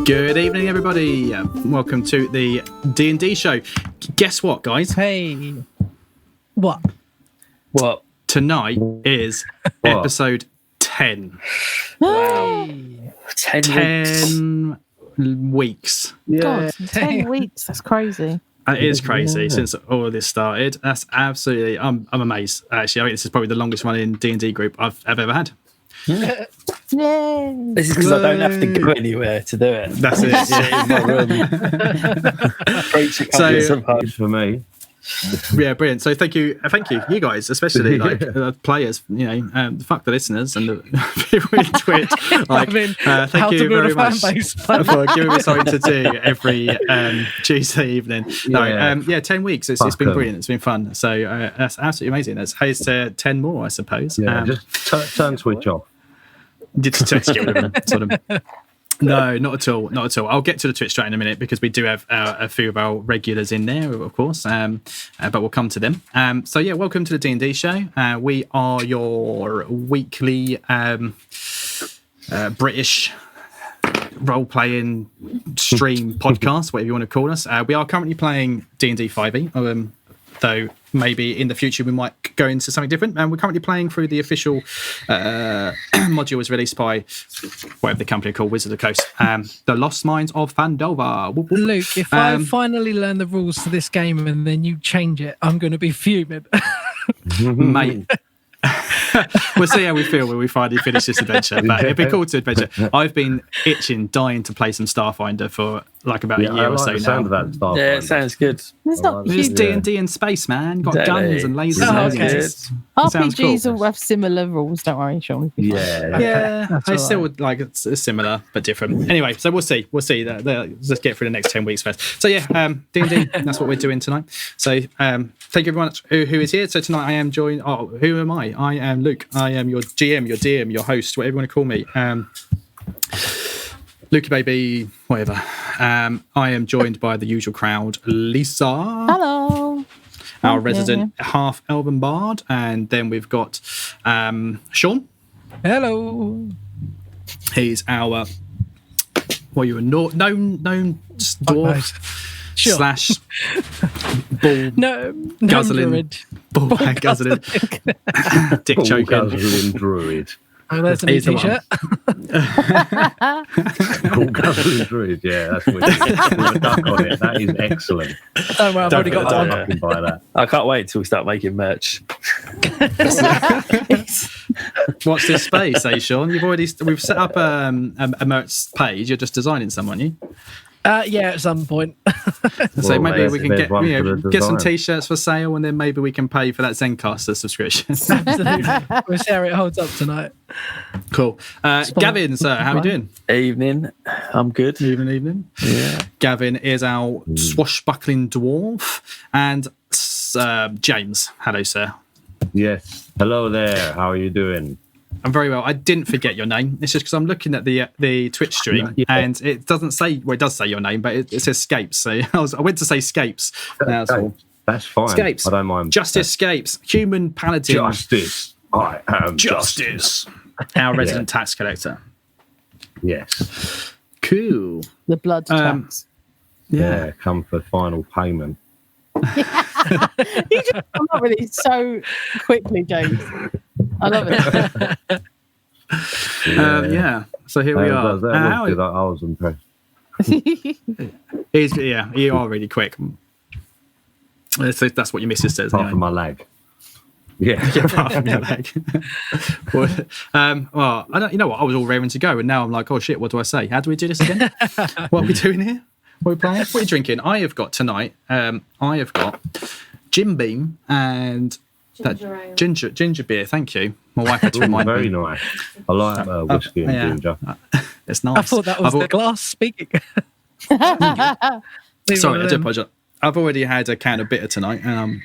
Good evening, everybody. Welcome to the D&D show. Guess what, guys? Hey. What? Tonight is episode 10. Wow. 10 weeks. Yeah. God, 10 weeks. That's crazy. It is crazy since all of this started. That's absolutely... I'm amazed, actually. I think this is probably the longest running D&D group I've ever had. Yay. This is because I don't have to go anywhere to do it. That's it. In my room. For me. Yeah, brilliant. So thank you, you guys, especially like players. You know, fuck the listeners and the people in Twitch. Like, thank you very much for giving me something to do every Tuesday evening. No, 10 weeks. It's been brilliant. It's been fun. So that's absolutely amazing. That's here's to 10 more, I suppose. Yeah, just turn Twitch off. Just get rid of them, sort of. No, not at all. Not at all. I'll get to the Twitch chat in a minute because we do have a few of our regulars in there, of course, but we'll come to them. So, yeah, welcome to the D&D show. We are your weekly British role-playing stream podcast, whatever you want to call us. We are currently playing D&D 5e, though maybe in the future we might go into something different. And we're currently playing through the official module was released by whatever the company called, Wizard of the Coast, The Lost Mines of Fandova. Luke, if I finally learn the rules for this game and then you change it, I'm going to be fuming. Mate. We'll see how we feel when we finally finish this adventure, but it'd be cool to adventure. I've been dying to play some Starfinder for like about a year or so now. Yeah, it sounds good. It's not It's D&D in space, man. You've got guns and lasers and aliens. RPGs all have similar rules, don't worry, Sean. It's still like it's similar but different. Anyway, so we'll see. Let's get through the next 10 weeks first. So yeah, D&D. That's what we're doing tonight. So thank you everyone who is here. So tonight I am joined. Oh, who am I? I am Luke. I am your GM, your DM, your host, whatever you want to call me. Lukey baby, whatever. I am joined by the usual crowd. Lisa. Hello. Our resident half elven bard, and then we've got Sean. Hello. He's our known dwarf slash bull guzzling bull guzzling dick choking guzzling druid. Oh, there's a new t-shirt. Bull guzzling druid. Yeah, that's weird. With a duck on it. That is excellent. Don't worry, I've already got that. I can buy that. I can't wait till we start making merch. Watch this space, Sean. We've set up a merch page. You're just designing some, aren't you? Yeah, at some point. So maybe we can get some t-shirts for sale, and then maybe we can pay for that Zencaster subscription. Absolutely. We'll see how it holds up tonight. Cool. Gavin, sir, how are you doing? Evening. I'm good. Evening. Yeah. Gavin is our swashbuckling dwarf, and James. Hello, sir. Yes. Hello there. How are you doing? I'm very well. I didn't forget your name. It's just because I'm looking at the Twitch stream and it doesn't say. Well, it does say your name, but it says Scapes. So I went to say Scapes. That's all. That's fine. Scapes. I don't mind. Justice Scapes, human paladin. Justice. I am Justice. Our resident tax collector. Yes. Cool. The blood tax. Yeah. Come for final payment. You just come up with it so quickly, James. I love it. So here we are. I was impressed. You are really quick. So that's what your missus says. Apart from my leg. Yeah. Apart from your leg. Well, I don't. You know what? I was all raring to go, and now I'm like, oh shit! What do I say? How do we do this again? What are we doing here? What are we playing? What are you drinking? I have got tonight. I have got Jim Beam and that ginger beer. Thank you. My wife had to remind me. Very nice. I like whiskey and ginger. It's nice. I thought that was the glass speaking. Sorry, I do apologize. I've already had a can of bitter tonight, and I'm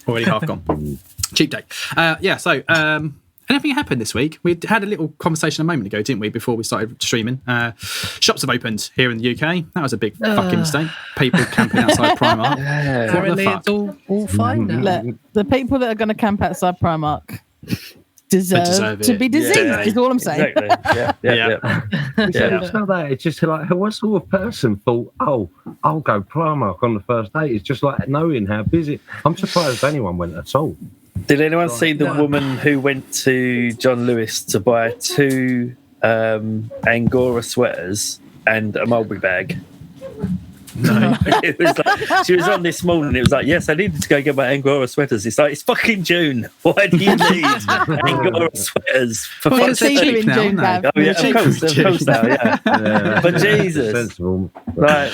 already half gone. Cheap day. So anything happened this week? We had a little conversation a moment ago, didn't we, before we started streaming? Shops have opened here in the UK. That was a big fucking mistake. People camping outside Primark. Apparently it's all fine now. Look, the people that are going to camp outside Primark deserve to be diseased, is all I'm saying. Exactly. Yeah. It's not that. It's just like, what sort of person thought, oh, I'll go Primark on the first day? It's just like knowing how busy. I'm surprised anyone went at all. Did anyone see the woman who went to John Lewis to buy 2 Angora sweaters and a Mulberry bag? No. It was like, she was on this morning. It was like, yes, I needed to go get my Angora sweaters. It's like, it's fucking June. Why do you need Angora sweaters? For Well, it's cheaper in June, Gav. Oh, yeah, of course now, yeah. But Jesus. Sensible. Like,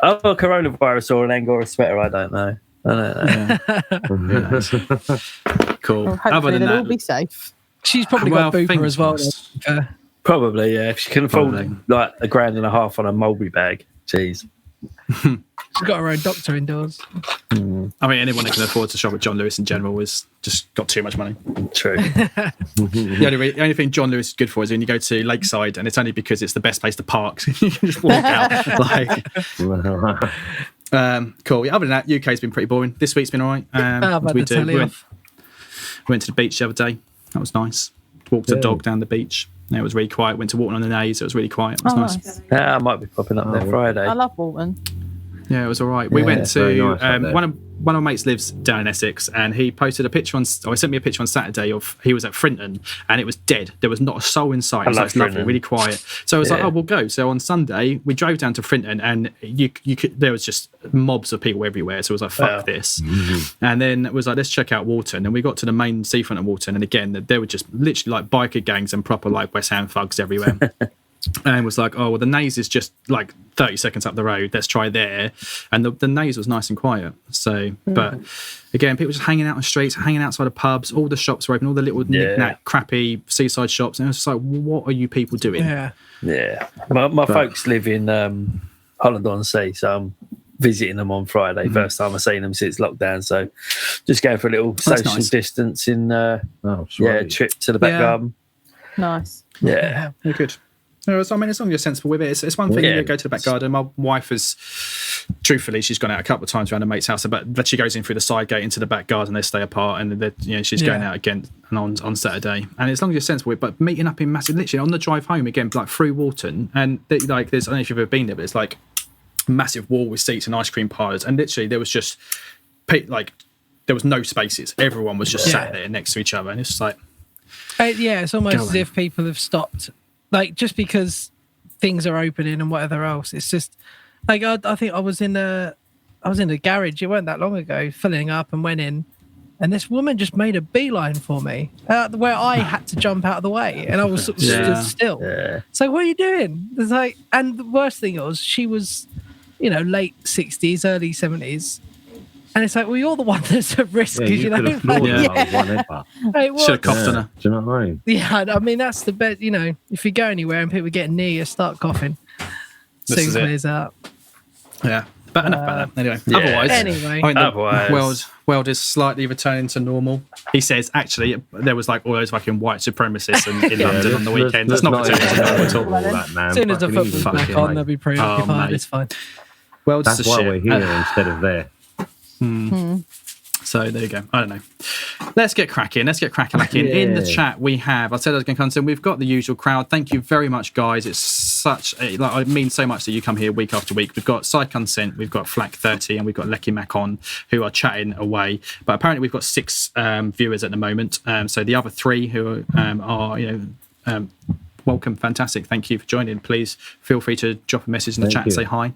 a coronavirus or an Angora sweater, I don't know. Cool. Well, Other hopefully than they'll all that, be safe. She's probably got Booper as well. Probably, yeah. If she can afford like $1,500 on a Mulberry bag, jeez. She's got her own doctor indoors. I mean, anyone that can afford to shop at John Lewis in general has just got too much money. True. The only thing John Lewis is good for is when you go to Lakeside, and it's only because it's the best place to park. So you can just walk out. Cool. Yeah, other than that, UK's been pretty boring. This week's been all right. We went to the beach the other day. That was nice. Walked a dog down the beach. It was really quiet. Went to Walton on the Naze. It was really quiet. It was nice. Yeah, I might be popping up there Friday. I love Walton. Yeah, it was all right. We went to one of my mates lives down in Essex, and he posted a picture he sent me a picture on Saturday of he was at Frinton, and it was dead. There was not a soul in sight. It was like lovely, really quiet. So I was like, oh, we'll go. So on Sunday we drove down to Frinton, and you could, there was just mobs of people everywhere. So I was like, fuck this. And then it was like, let's check out Walton, and we got to the main seafront of Walton, and again there were just literally like biker gangs and proper like West Ham thugs everywhere. And was like, oh, well, the Naze is just like 30 seconds up the road. Let's try there. And the Naze was nice and quiet. So, but again, people just hanging out on the streets, hanging outside of pubs. All the shops were open, all the little knick-knack, crappy seaside shops. And it was just like, what are you people doing? Yeah. My folks live in Holland-on-Sea, so I'm visiting them on Friday. First time I've seen them since lockdown. So just going for a little social distance in trip to the back garden. Nice. Yeah, good. I mean, as long as you're sensible with it, it's one thing you go to the back garden. My wife has, truthfully, she's gone out a couple of times around her mate's house, but she goes in through the side gate into the back garden. They stay apart, and she's going out again on Saturday. And as long as you're sensible with it, but meeting up in massive, literally on the drive home again, like through Walton, and there's I don't know if you've ever been there, but it's like a massive wall with seats and ice cream parlours, and literally there was just like there was no spaces. Everyone was just sat there next to each other, and it's just like it's almost as if people have stopped. Like, just because things are opening and whatever else, it's just like I think I was in a garage. It weren't that long ago, filling up, and went in, and this woman just made a beeline for me where I had to jump out of the way, and I was sort of stood still. Yeah. So what are you doing? It's like, and the worst thing was she was, late 60s, early 70s. And it's like, well, you're the one that's at risk. You could have floored should have coughed on her. Do you know what I mean? Yeah, I mean, that's the best. If you go anywhere and people get near you, start coughing. Soon clears out. Yeah, but enough about that. Anyway, otherwise, world is slightly returning to normal. He says, actually, there was like all those fucking white supremacists in London on the weekend. That's not returning to normal at all. As soon as the football's back on, they'll be preoccupied. It's fine. Well, that's why we're here instead of there. So there you go. I don't know. Let's get cracking. Back in the chat. We have. I said I was going to come soon. We've got the usual crowd. Thank you very much, guys. It's it means so much that you come here week after week. We've got Side Consent, we've got Flack 30, and we've got Lecky Mac on, who are chatting away. But apparently we've got 6 viewers at the moment. So the other 3 who are welcome, fantastic. Thank you for joining. Please feel free to drop a message in the chat and say hi.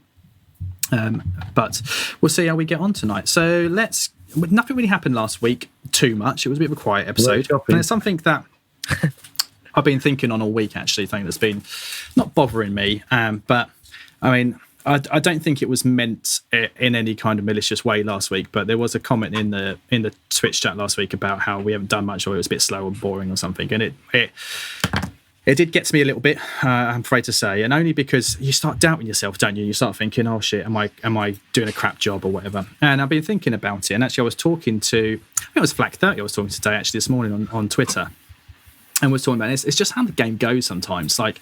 But we'll see how we get on tonight. So nothing really happened last week too much. It was a bit of a quiet episode. And it's something that I've been thinking on all week, actually, something that's been not bothering me. But I mean, I don't think it was meant in any kind of malicious way last week, but there was a comment in the Twitch chat last week about how we haven't done much, or it was a bit slow and boring or something. And it did get to me a little bit, I'm afraid to say, and only because you start doubting yourself, don't you? You start thinking, oh shit, am I doing a crap job or whatever? And I've been thinking about it, and actually I was talking to, I think it was Flack 30 I was talking to today, actually, this morning on Twitter. and we're talking about this. It's just how the game goes sometimes. Like,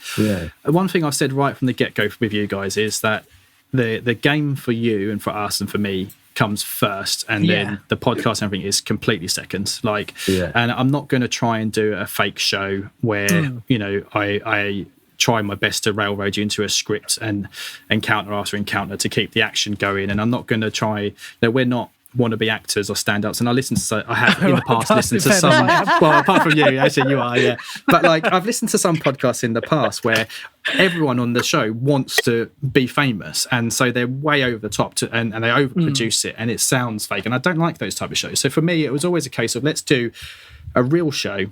one thing I've said right from the get-go with you guys is that the game for you and for us and for me comes first, and then the podcast and everything is completely second. Like, and I'm not going to try and do a fake show where you know I try my best to railroad you into a script and encounter after encounter to keep the action going. And I'm not going to try. You know, we're not wannabe actors or stand-ups, and I have in the past listened to some. Well, apart from you, actually, you are, yeah. But like, I've listened to some podcasts in the past where everyone on the show wants to be famous, and so they're way over the top and they overproduce it, and it sounds fake. And I don't like those type of shows. So for me, it was always a case of let's do a real show.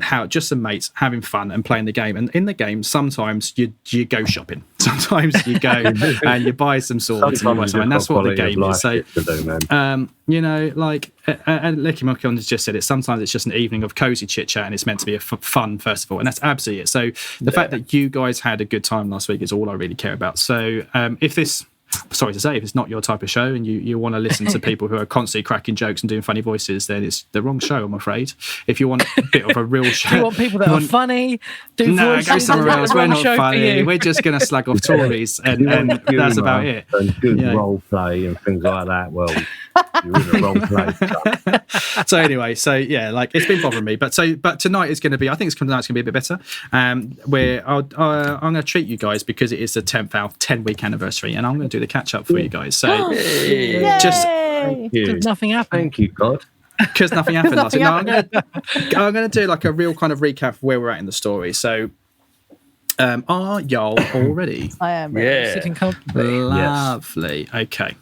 How just some mates having fun and playing the game, and in the game sometimes you go shopping, sometimes you go and you buy some swords and you buy something, and that's what the game is. So you know, like and Licky Muckon has just said it, sometimes it's just an evening of cozy chit chat and it's meant to be a fun festival, and that's absolutely it. So the fact that you guys had a good time last week is all I really care about. So if it's not your type of show and you want to listen to people who are constantly cracking jokes and doing funny voices, then it's the wrong show, I'm afraid. If you want a bit of a real show... Do you want people that are funny? No, go somewhere else. We're not funny. We're just going to slag off Tories and that's about it. And good role play and things like that. Well, you're in the wrong place. So anyway, like, it's been bothering me. But tonight is going to be... I think tonight's going to be a bit better. Where I'm going to treat you guys because it is the 10-week anniversary, and I'm going to do the catch up for you guys. So just nothing happened. Thank you, God. Because nothing happened last week. No, I'm going to do like a real kind of recap of where we're at in the story. So are y'all all ready? I am. Sitting comfortably. Lovely. Yes. Okay.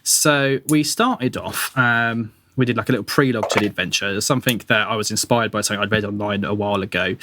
So we started off. We did like a little prelogue to the adventure. There's something that I was inspired by, something I'd read online a while ago,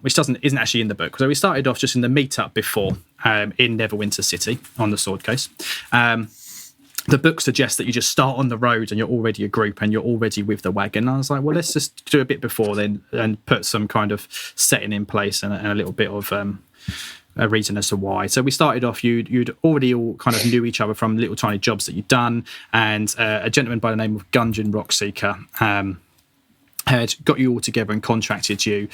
which isn't actually in the book. So we started off just in the meetup before in Neverwinter City on the Sword Coast. The book suggests that you just start on the road and you're already a group and you're already with the wagon. And I was like, well, let's just do a bit before then and put some kind of setting in place and a little bit of a reason as to why. So we started off, you'd already all kind of knew each other from little tiny jobs that you'd done, and a gentleman by the name of Gungeon Rockseeker had got you all together and contracted you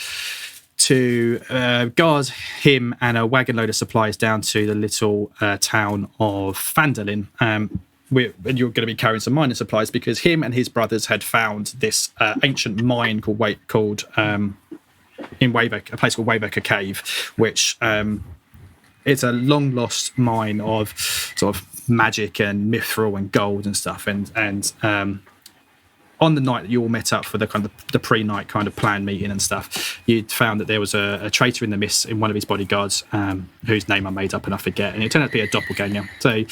to guard him and a wagon load of supplies down to the little town of Phandalin. You're going to be carrying some mining supplies because him and his brothers had found this ancient mine called in Wayveker, a place called Wayveker Cave, which it's a long lost mine of sort of magic and mithril and gold and stuff. And on the night that you all met up for the kind of the pre-night kind of plan meeting and stuff, you'd found that there was a traitor in the mist in one of his bodyguards, whose name I made up and I forget, and it turned out to be a doppelganger. So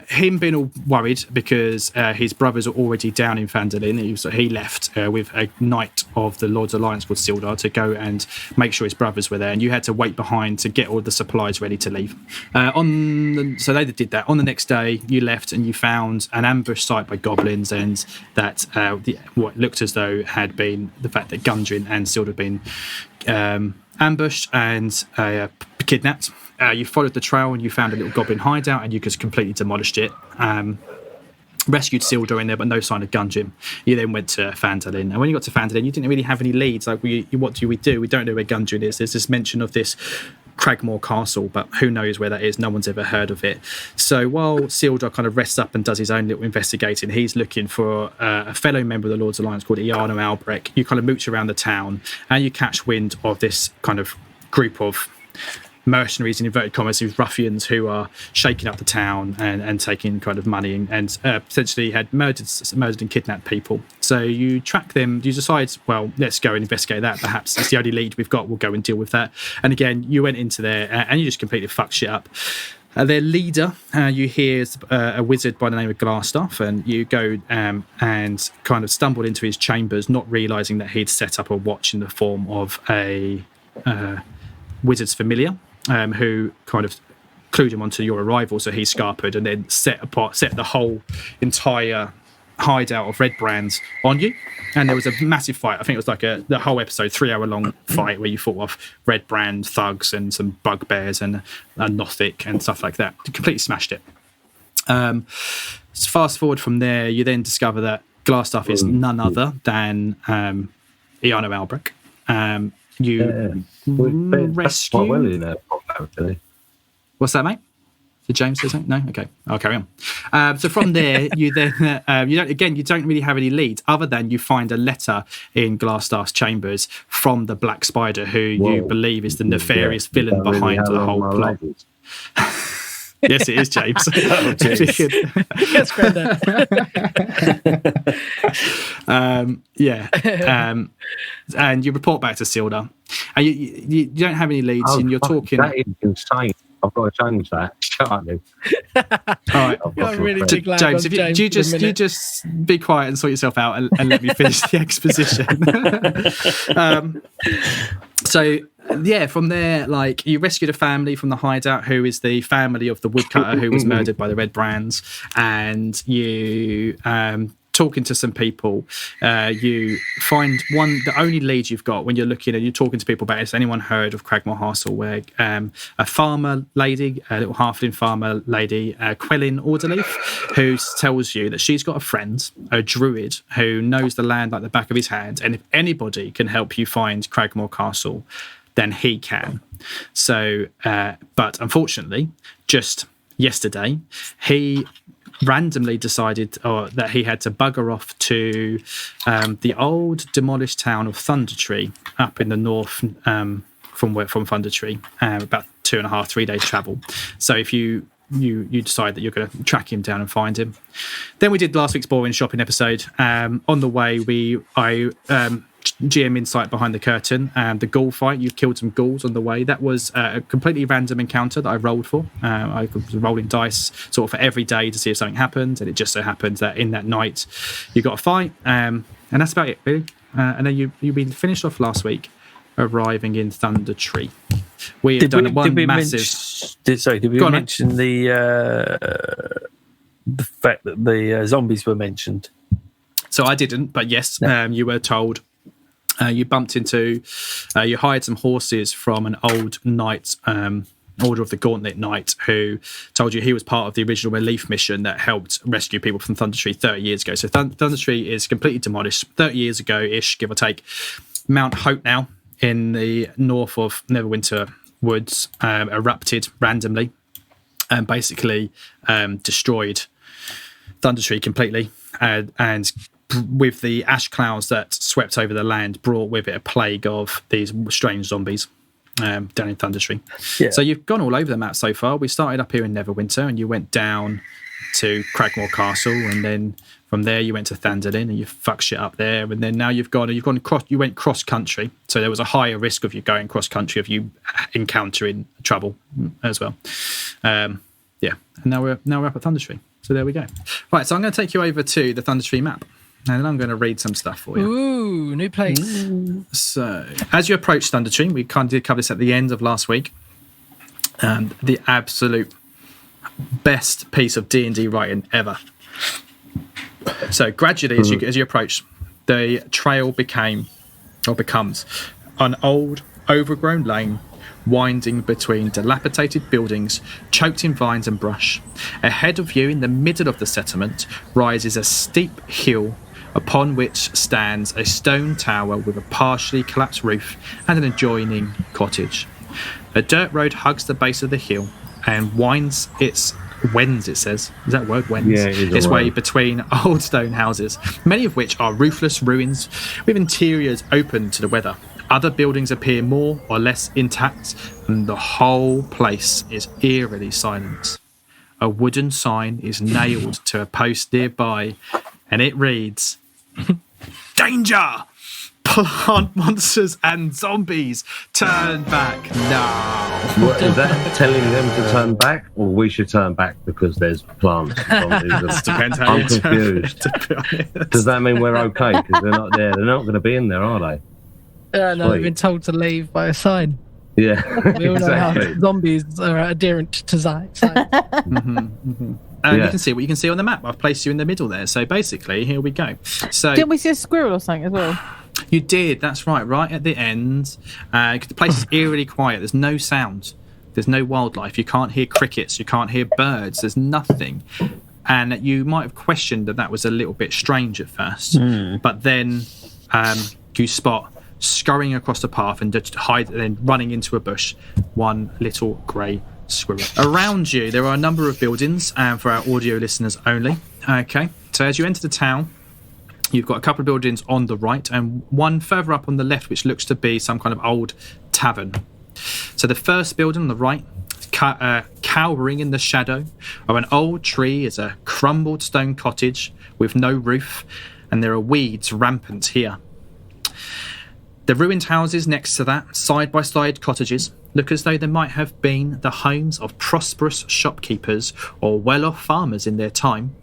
him being all worried because his brothers are already down in Phandalin, he left with a knight of the Lord's Alliance called Sildar to go and make sure his brothers were there, and you had to wait behind to get all the supplies ready to leave. So they did that. On the next day, you left and you found an ambush site by goblins, and that what looked as though had been the fact that Gundren and Sildar had been ambushed and kidnapped. You followed the trail and you found a little goblin hideout and you just completely demolished it. Rescued Sildar in there, but no sign of Gundren. You then went to Phandalin, and when you got to Phandalin, you didn't really have any leads. Like, what do we do? We don't know where Gundren is. There's this mention of this Cragmore Castle, but who knows where that is? No one's ever heard of it. So while Sildar kind of rests up and does his own little investigating, he's looking for a fellow member of the Lord's Alliance called Iarno Albrecht. You kind of mooch around the town and you catch wind of this kind of group of mercenaries, in inverted commas, these ruffians who are shaking up the town and taking kind of money and potentially had murdered and kidnapped people. So you track them, you decide, well, let's go and investigate that. Perhaps it's the only lead we've got, we'll go and deal with that. And again, you went into there and you just completely fucked shit up. Their leader, you hear, is a wizard by the name of Glassstaff, and you go and kind of stumbled into his chambers, not realising that he'd set up a watch in the form of a wizard's familiar, who kind of clued him onto your arrival, so he scarpered and then set the whole entire hideout of Red Brands on you. And there was a massive fight. I think it was like the whole episode, 3-hour-long fight where you fought off Red Brand thugs and some bugbears and a Nothic and stuff like that. You completely smashed it. Fast forward from there, you then discover that Glassstaff is none other than Iarno Albrecht. you rescue. Quite well in there, actually. What's that, mate? Did James say something? No? Okay, I'll carry on. So from there, you then you don't really have any leads other than you find a letter in Glassstaff's chambers from the Black Spider, who you believe is the nefarious villain behind the whole plot. Yes, it is, James. Yes, Grandad. And you report back to Silda, and you don't have any leads, and you're talking. That is insane. I've got to change that. Shut up, Luke. All right, I'm really big lag James. on If you just be quiet and sort yourself out, and let me finish the exposition. From there, like, you rescued a family from the hideout, who is the family of the woodcutter who was murdered by the Red Brands, and you talking to some people, you find the only lead you've got when you're looking and you're talking to people about it. Has anyone heard of Cragmore Castle, where a farmer lady, a little halfling farmer lady, Quellin Orderleaf, who tells you that she's got a friend, a druid, who knows the land like the back of his hand, and if anybody can help you find Cragmore Castle, then he can. So, but unfortunately, just yesterday, he randomly decided that he had to bugger off to the old demolished town of Thundertwee up in the north from Thundertwee, about 2.5-3 days travel. So if you decide that you're going to track him down and find him. Then we did last week's boring shopping episode. On the way, I GM insight behind the curtain. The ghoul fight, you killed some ghouls on the way. That was a completely random encounter that I rolled for. I was rolling dice sort of for every day to see if something happened, and it just so happened that in that night you got a fight, and that's about it, really. And then you've been finished off last week, arriving in Thundertwee. We have done one massive. Did we mention the fact that the zombies were mentioned? So I didn't, but yes, you were told. You bumped into, you hired some horses from an old knight, Order of the Gauntlet Knight, who told you he was part of the original relief mission that helped rescue people from Thundertwee 30 years ago. So Thundertwee is completely demolished 30 years ago-ish, give or take. Mount Hope now in the north of Neverwinter Woods erupted randomly and basically destroyed Thundertwee completely, and with the ash clouds that swept over the land, brought with it a plague of these strange zombies down in Thundertwee. Yeah. So you've gone all over the map so far. We started up here in Neverwinter, and you went down to Cragmore Castle, and then from there you went to Thandalin, and you fucked shit up there. And then now you went cross country. So there was a higher risk of you going cross country, of you encountering trouble as well. And now we're up at Thundertwee. So there we go. Right, so I'm going to take you over to the Thundertwee map. And then I'm going to read some stuff for you. Ooh, new place. So, as you approach Thundertwee, we kind of did cover this at the end of last week. The absolute best piece of D&D writing ever. So, gradually, as you approach, the trail becomes an old, overgrown lane winding between dilapidated buildings choked in vines and brush. Ahead of you, in the middle of the settlement, rises a steep hill upon which stands a stone tower with a partially collapsed roof and an adjoining cottage. A dirt road hugs the base of the hill and wends its way between old stone houses, many of which are roofless ruins with interiors open to the weather. Other buildings appear more or less intact, and the whole place is eerily silent. A wooden sign is nailed to a post nearby, and it reads, "Danger! Plant monsters and zombies, turn back now." What, is that telling them to turn back, or we should turn back because there's plants and zombies? Depends how I'm confused. Does that mean we're okay? Because they're not there. They're not going to be in there, are they? No, we've been told to leave by a sign. Yeah, we all know how zombies are adherent to signs. You can see what you can see on the map. I've placed you in the middle there. So basically, here we go. So didn't we see a squirrel or something as well? You did. That's right. Right at the end, the place is eerily quiet. There's no sound. There's no wildlife. You can't hear crickets. You can't hear birds. There's nothing. And you might have questioned that was a little bit strange at first, but then you spot scurrying across the path and then running into a bush. One little grey squirrel. Around you, there are a number of buildings, for our audio listeners only. Okay, so as you enter the town, you've got a couple of buildings on the right and one further up on the left, which looks to be some kind of old tavern. So the first building on the right, cowering in the shadow of an old tree, is a crumbled stone cottage with no roof, and there are weeds rampant here. The ruined houses next to that, side-by-side cottages, look as though they might have been the homes of prosperous shopkeepers or well-off farmers in their time.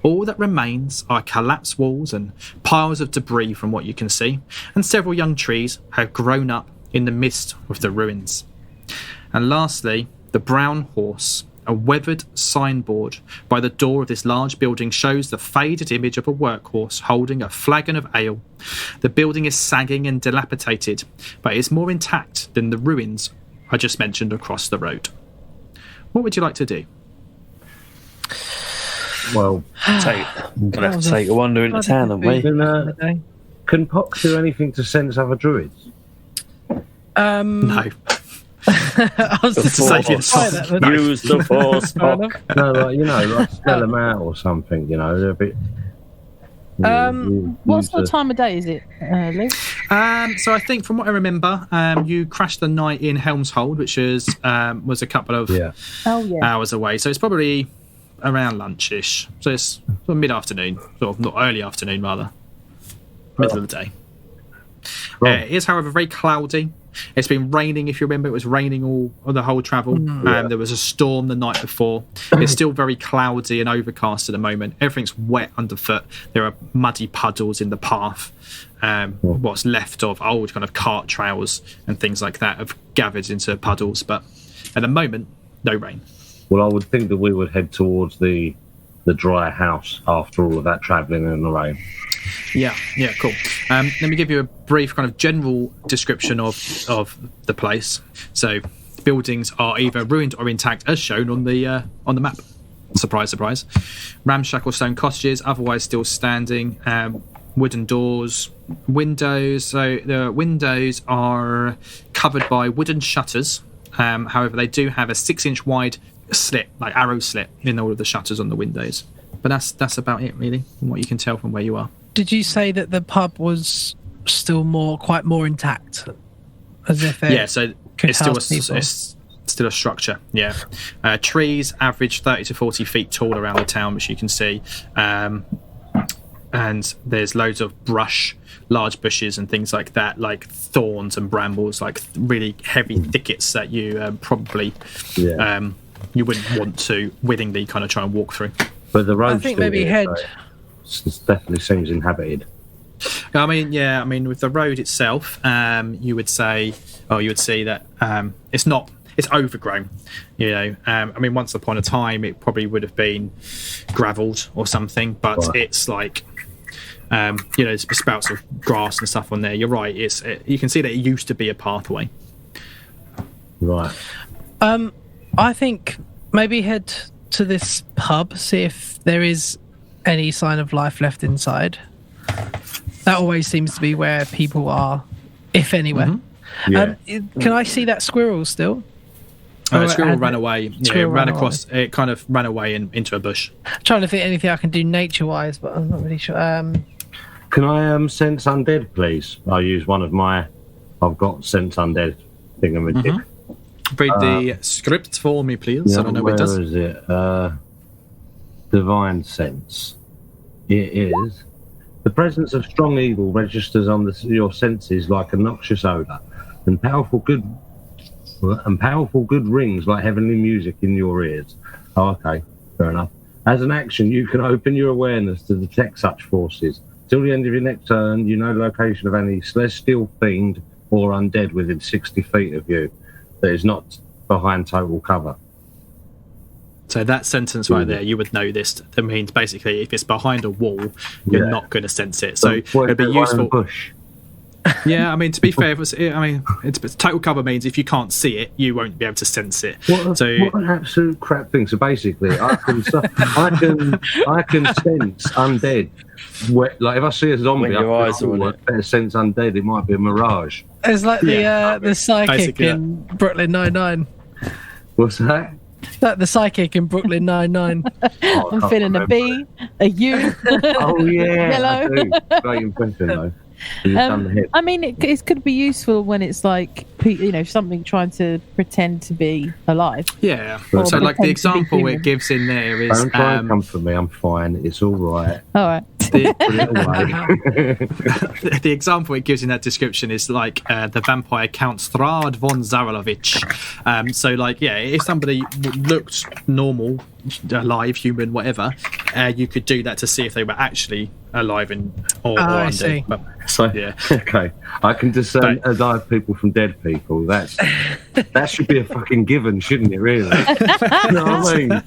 All that remains are collapsed walls and piles of debris from what you can see, and several young trees have grown up in the midst of the ruins. And lastly, the Brown Horse, a weathered signboard by the door of this large building, shows the faded image of a workhorse holding a flagon of ale. The building is sagging and dilapidated, but is more intact than the ruins I just mentioned across the road. What would you like to do? Well, I'm gonna have to take a wander into town, aren't we? Can Pox do anything to sense other druids? No. I was just save you the time. Use the force, Pock. No, like smell them out or something. They're a bit. What sort of time of day is it, Luke? So I think from what I remember, you crashed the night in Helmshold, which was a couple of hours away. So it's probably around lunch-ish. So it's sort of mid-afternoon, sort of not early afternoon, rather. Middle of the day. It is, however, very cloudy. It's been raining, if you remember. It was raining all the whole travel. There was a storm the night before. It's still very cloudy and overcast at the moment. Everything's wet underfoot. There are muddy puddles in the path. What's left of old kind of cart trails and things like that have gathered into puddles. But at the moment, no rain. Well, I would think that we would head towards the dry house after all of that travelling in the rain. Yeah, cool. Let me give you a brief kind of general description of the place. So, buildings are either ruined or intact, as shown on the map. Surprise, surprise. Ramshackle stone cottages, otherwise still standing. Wooden doors, windows. So the windows are covered by wooden shutters. However, they do have a 6-inch wide slit, like arrow slit, in all of the shutters on the windows. But that's about it, really, from what you can tell from where you are. Did you say that the pub was still quite more intact, as if so it's still a structure. Yeah, trees average 30 to 40 feet tall around the town, which you can see, and there's loads of brush, large bushes and things like that, like thorns and brambles, like really heavy thickets that you probably you wouldn't want to willingly kind of try and walk through. But the road, I think maybe head. It definitely seems inhabited. I mean, with the road itself, you would see that it's overgrown. I mean, once upon a time, it probably would have been gravelled or something, but it's like, there's spouts of grass and stuff on there. You're right. You can see that it used to be a pathway. Right. I think maybe head to this pub, see if there is any sign of life left inside. That always seems to be where people are, if anywhere. Mm-hmm. Yeah. Can I see that squirrel still? Squirrel ran away. It ran across. It kind of ran away into a bush. I'm trying to think anything I can do nature-wise, but I'm not really sure. Can I sense undead, please? I'll use one of my. I've got sense undead thingamajig. Mm-hmm. Read the script for me, please. I don't know what it does. Where is it? Divine sense. It is. The presence of strong evil registers on your senses like a noxious odour, and powerful good rings like heavenly music in your ears. Oh, okay, fair enough. As an action, you can open your awareness to detect such forces. Till the end of your next turn, you know the location of any celestial fiend or undead within 60 feet of you that is not behind total cover. So that sentence right there, you would know this. That means basically, if it's behind a wall, you're not going to sense it. So it'd be useful. Bush. Yeah, I mean, to be fair, it's total cover means if you can't see it, you won't be able to sense it. What an absolute crap thing. So basically, I can sense undead. Like if I see a zombie, your eyes are on it. Better sense undead. It might be a mirage. It's like the psychic basically in Brooklyn Nine-Nine. What's that? Like the psychic in Brooklyn Nine-Nine. I'm feeling a B, a U. Oh yeah, Yellow. I do. Great impression though. I mean, it could be useful when it's like, something trying to pretend to be alive. Yeah. Or So, like the pretend to be example human. it gives in there is. Don't try and come for me. I'm fine. It's all right. All right. Put it away. The example it gives in that description is like the vampire Count Strad von Zaralovich. So, like, yeah, if somebody looked normal, alive, human, whatever, you could do that to see if they were actually alive or I undead. see. But, So yeah. okay, I can discern alive people from dead people. That should be a fucking given, shouldn't it? Really? You know what I mean?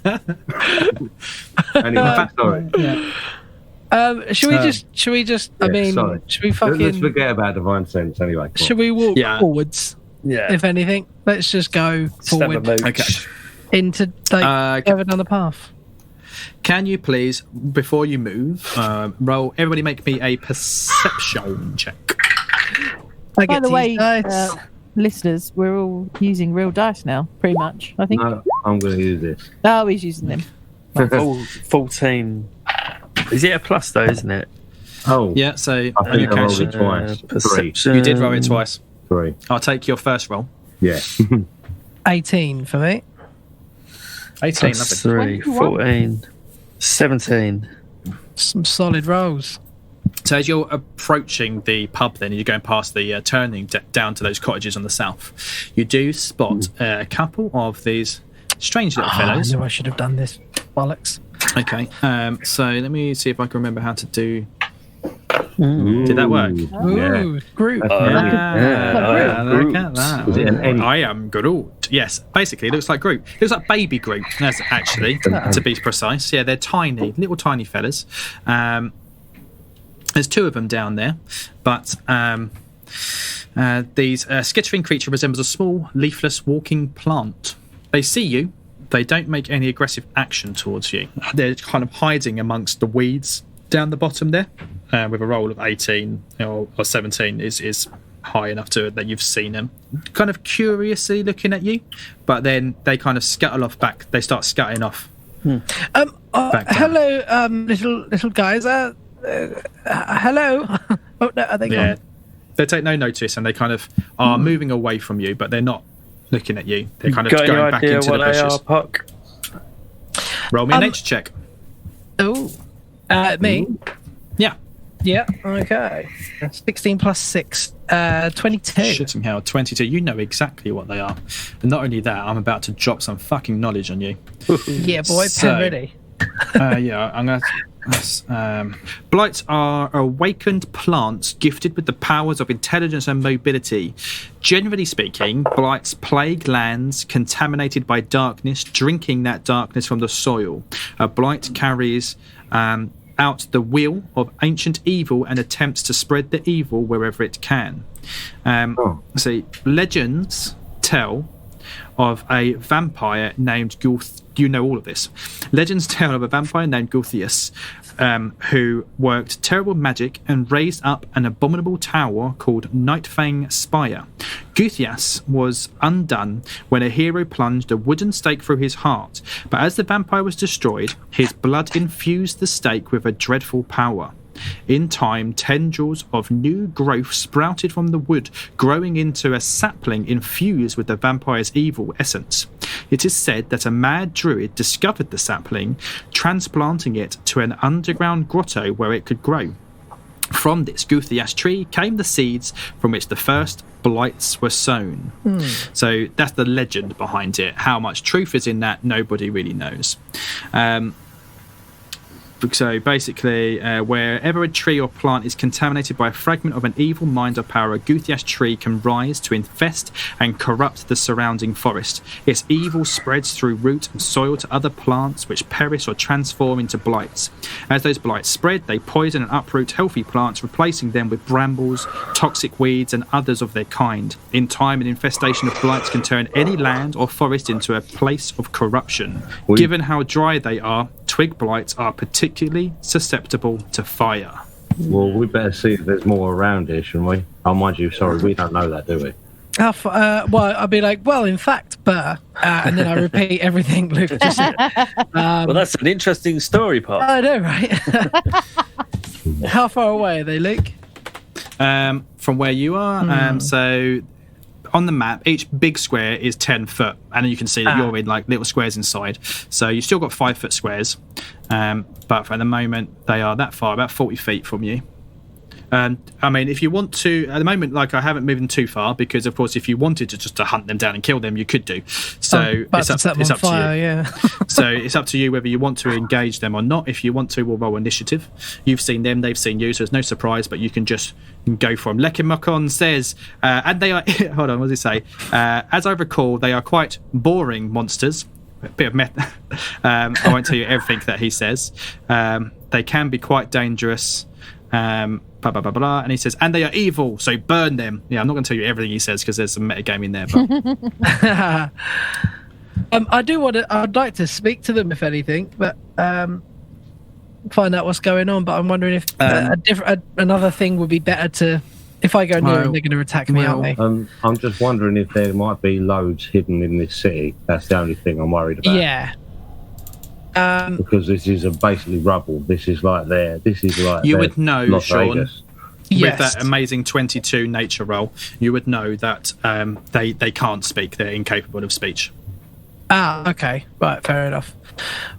Anyway, sorry. Should we just? I mean, sorry. should we fucking? Let's forget about divine sense anyway. Come on. Should we walk forwards? Yeah. If anything, let's just go Just have a forward mooch. Okay. into further down the path. Can you please, before you move, roll? Everybody, make me a perception check. I By get the way, dice. listeners, we're all using real dice now, pretty much. I think. No, I'm going to use this. Oh, he's using them. 14. Is it a plus though, isn't it? Oh, Yeah. So I think I rolled it twice. 3. Perception. you did roll it twice. 3. I'll take your first roll. Yeah. 18 for me. 18. Plus Lovely. 3, 14, 17. Some solid rolls. So as you're approaching the pub, then you're going past the turning down to those cottages on the south. You do spot a couple of these strange little I fellows. knew I should have done this. Bollocks. Okay. So let me see if I can remember how to do. Did that work? Ooh, group. Look at that. Is it an N? I am Groot. Yes, basically, it looks like Groot. It looks like baby Groot, actually, to be precise. Yeah, they're tiny, little tiny fellas. There's 2 of them down there, but these skittering creature resembles a small, leafless, walking plant. They see you. They don't make any aggressive action towards you. They're kind of hiding amongst the weeds down the bottom there, with a roll of 18 or 17 is high enough that you've seen them. Kind of curiously looking at you, but then they kind of scuttle off back. They start scuttling off. Hello, little guys. Hello. Oh no, are they gone? They take no notice and they kind of are moving away from you, but they're not looking at you. They're kind of Got any going back idea into what the they bushes. are, Puck? Roll me a nature check. Oh, me. Yeah. Yeah. Okay. 16 plus 6. 22. Shitting hell, 22. You know exactly what they are. And not only that, I'm about to drop some fucking knowledge on you. Yeah, boy. So- Pen ready. Yeah, I'm going to... blights are awakened plants gifted with the powers of intelligence and mobility. Generally speaking, blights plague lands contaminated by darkness, drinking that darkness from the soil. A blight carries out the will of ancient evil and attempts to spread the evil wherever it can. See, legends tell of a vampire named you know all of this. Legends tell of a vampire named Gulthias, who worked terrible magic and raised up an abominable tower called Nightfang Spire. Gulthias was undone when a hero plunged a wooden stake through his heart, but as the vampire was destroyed, his blood infused the stake with a dreadful power. In time, tendrils of new growth sprouted from the wood, growing into a sapling infused with the vampire's evil essence. It is said that a mad druid discovered the sapling, transplanting it to an underground grotto where it could grow. From this Gulthias tree came the seeds from which the first blights were sown. So that's the legend behind it. How much truth is in that, nobody really knows. So basically, wherever a tree or plant is contaminated by a fragment of an evil mind or power, a Guthiash tree can rise to infest and corrupt the surrounding forest. Its evil spreads through root and soil to other plants, which perish or transform into blights. As those blights spread, they poison and uproot healthy plants, replacing them with brambles, toxic weeds, and others of their kind. In time, an infestation of blights can turn any land or forest into a place of corruption. Given how dry they are, twig blights are particularly susceptible to fire. Well, we better see if there's more around here, shouldn't we? Oh, mind you, sorry, we don't know that, do we? Well, I'll be like, well, in fact, and then I repeat everything Luke just said. Well, that's an interesting story, Pop. I know, right? How far away are they, Luke? From where you are, so on the map, each big square is 10 foot, and you can see that you're in like little squares inside. So you've still got 5 foot squares, but for the moment they are that far, about 40 feet from you. I mean, if you want to, at the moment, like I haven't moved them too far because, of course, if you wanted to just to hunt them down and kill them, you could do. So it's up to you. Yeah. So it's up to you whether you want to engage them or not. If you want to, we'll roll initiative. You've seen them, they've seen you, so there's no surprise, but you can just go for them. Lekimakon says, and they are, hold on, what does he say? As I recall, they are quite boring monsters. A bit of meth. I won't tell you everything that he says. They can be quite dangerous. Blah, blah, blah, blah. And he says, and they are evil, so burn them. Yeah, I'm not going to tell you everything he says because there's some metagame in there. But I'd like to speak to them if anything, but find out what's going on. But I'm wondering if another thing would be better to. If I go near them, they're going to attack me, aren't they? I'm just wondering if there might be loads hidden in this city. That's the only thing I'm worried about. Yeah. Because this is basically rubble. This is like you would know, Las Sean, Vegas. with that amazing 22 nature roll, you would know that they can't speak. They're incapable of speech. Okay, right, fair enough.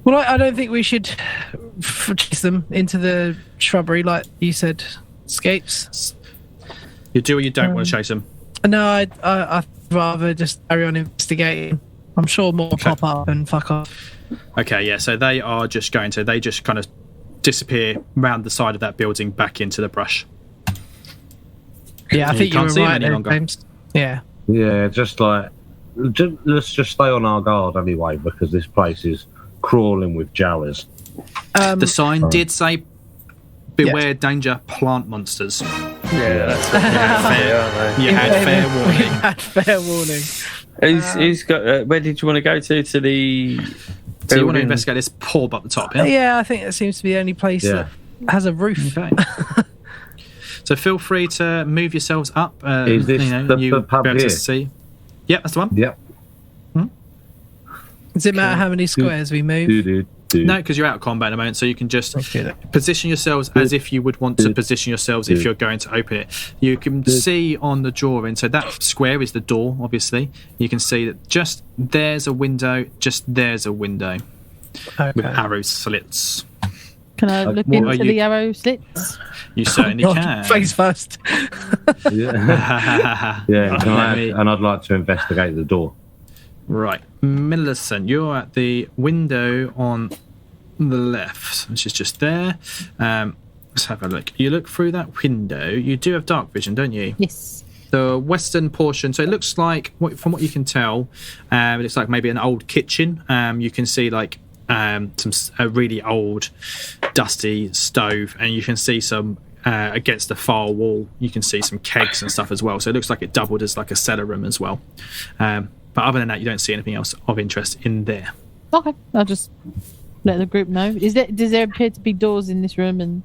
Well, I don't think we should chase them into the shrubbery like you said. Escapes. You do or you don't want to chase them? No, I'd rather just carry on investigating. I'm sure more pop up and fuck off. Okay, yeah, so they are just going to... They just kind of disappear round the side of that building back into the brush. Yeah, I think you were right there, James. Yeah. Yeah, let's just stay on our guard anyway, because this place is crawling with Jawas. The sign did say, beware danger plant monsters. Yeah, that's what you had fair warning. You had fair warning. Who's got? Where did you want to go to the? So you want to investigate this pub up the top? Yeah. Yeah, I think it seems to be the only place that has a roof. Okay. So feel free to move yourselves up. Is this the pub here? To see. Yep, that's the one. Yep. Does it matter how many squares we move? No, because you're out of combat at the moment, so you can just position yourselves as if you would want to position yourselves if you're going to open it. You can see on the drawing, so that square is the door, obviously. You can see that just there's a window, with arrow slits. Can I look into the arrow slits? You certainly can. Face first. Yeah, and I'd like to investigate the door. Right, Millicent, you're at the window on the left, which is just there. Let's have a look. You look through that window. You do have dark vision, don't you? Yes. The western portion. So it looks like, from what you can tell, it looks like maybe an old kitchen. You can see like a really old, dusty stove, and you can see some. Against the far wall, you can see some kegs and stuff as well. So it looks like it doubled as like a cellar room as well. But other than that, you don't see anything else of interest in there. Okay, I'll just let the group know. Does there appear to be doors in this room? And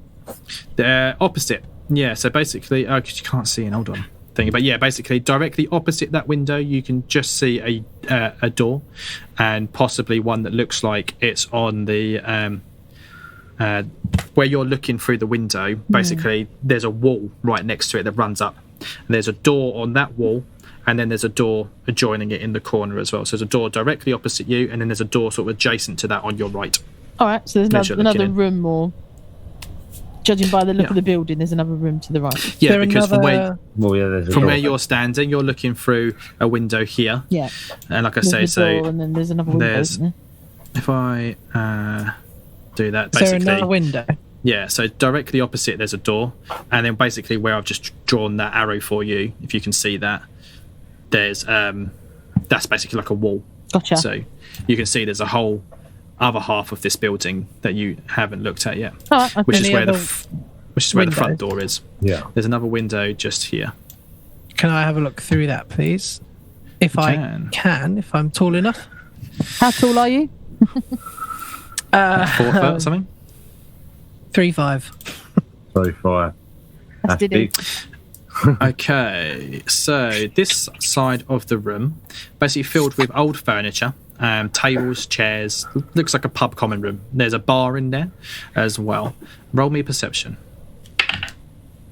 they're opposite. Yeah, so basically, because you can't see an old one thing, but yeah, basically directly opposite that window, you can just see a door, and possibly one that looks like it's on the where you're looking through the window. Basically, there's a wall right next to it that runs up, and there's a door on that wall. And then there's a door adjoining it in the corner as well. So there's a door directly opposite you, and then there's a door sort of adjacent to that on your right. All right, so there's another room, or judging by the look of the building, there's another room to the right. Yeah, because from where you're standing, you're looking through a window here. Yeah. And like I say, and then there's another window. If I do that. Is there another window? Yeah, so directly opposite there's a door, and then basically where I've just drawn that arrow for you, if you can see that, there's that's basically like a wall. Gotcha. So you can see there's a whole other half of this building that you haven't looked at yet, which is where the front door is. Yeah. There's another window just here. Can I have a look through that, please? If I can, if I'm tall enough. How tall are you? 4 foot or something? 3'5". 35. That's big. Okay, so this side of the room, basically filled with old furniture, tables, chairs. Looks like a pub common room. There's a bar in there as well. Roll me perception.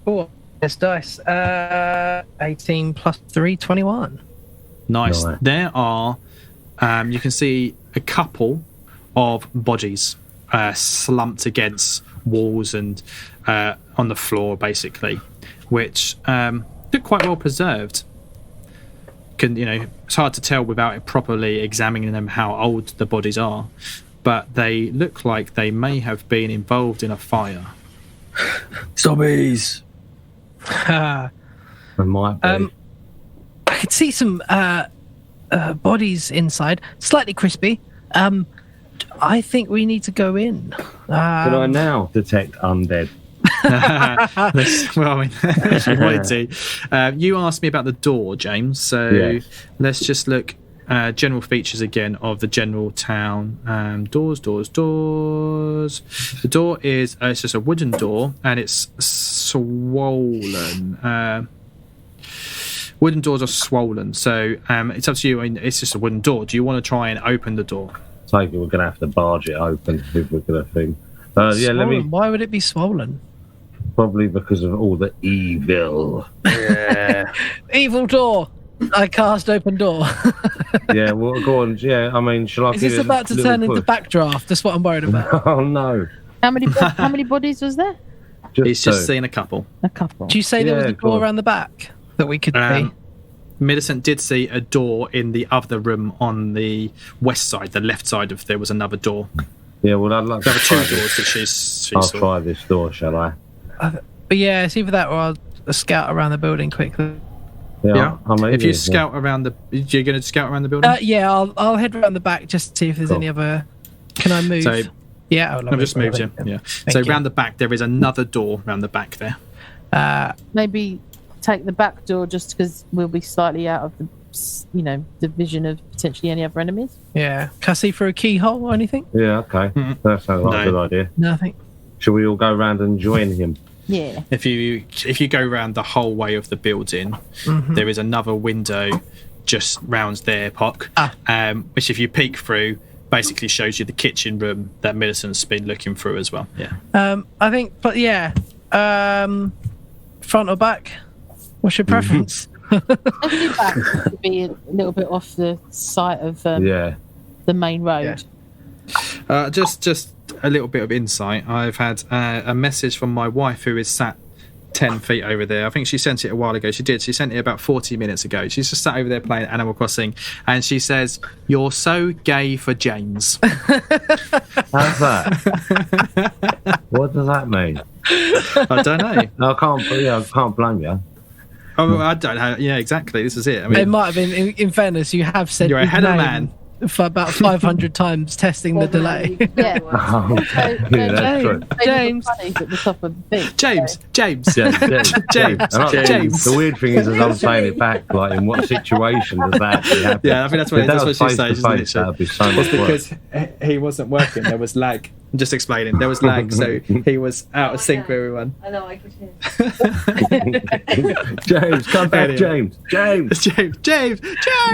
Oh, yes, dice. 18 plus 3, 21. Nice. There are, you can see a couple of bodies slumped against walls and on the floor, basically, which look quite well preserved. It's hard to tell without properly examining them how old the bodies are, but they look like they may have been involved in a fire. Zombies. It might be. I could see some bodies inside, slightly crispy. I think we need to go in. Can I now detect undead? Well, if you wanted to. You asked me about the door, James, so let's just look general features again of the general town. Doors. The door is it's just a wooden door, and it's swollen. Wooden doors are swollen, so it's up to you. I mean, it's just a wooden door. Do you want to try and open the door? I think we're going to have to barge it open if we're going to think. Swollen? Why would it be swollen? Probably because of all the evil. Yeah. Evil door. I cast open door. Yeah, well, go on. Yeah, I mean, shall I? Is this about to turn into backdraft? That's what I'm worried about. Oh no! How many bodies was there? He's just seen a couple. A couple. Do you say there was a door around the back that we could see? Millicent did see a door in the other room on the west side. The left side of there was another door. Yeah, well, I'd like there to were two doors that she saw. I'll try this door, shall I? But yeah, it's either that or I'll scout around the building quickly. Yeah. If you scout around you're going to scout around the building? Yeah, I'll head around the back just to see if there's any other. Can I move? So, yeah, I've just moved you. Yeah. So around the back, there is another door around the back there. Maybe take the back door just because we'll be slightly out of the vision of potentially any other enemies. Yeah. Can I see through a keyhole or anything? Yeah. Okay. That sounds like a good idea. Nothing. Shall we all go around and join him? Yeah. If you go around the whole way of the building, there is another window just round there, Pock, which if you peek through, basically shows you the kitchen room that Millicent's been looking through as well. Yeah. I think, but yeah, front or back? What's your preference? Definitely back to be a little bit off the site of the main road. Yeah. Just a little bit of insight. I've had a message from my wife who is sat 10 feet over there. I think she sent it a while ago. She sent it about 40 minutes ago. She's just sat over there playing Animal Crossing, and she says, "You're so gay for James." How's that? What does that mean? I don't know. I can't blame you. Oh, I don't know. Yeah, exactly. This is it. I mean, it might have been. In fairness, you have said you're a hell of a man for about 500 times, testing the delay. Yeah. James. At the top of the thing. James. James. James. The weird thing is, as I'm saying it back, like in what situation does that actually happen? Yeah, I think that's what she says. That would be so much because he wasn't working. There was lag. I'm just explaining. There was lag, so he was out of sync with everyone. I know, I could hear. James, come back, James.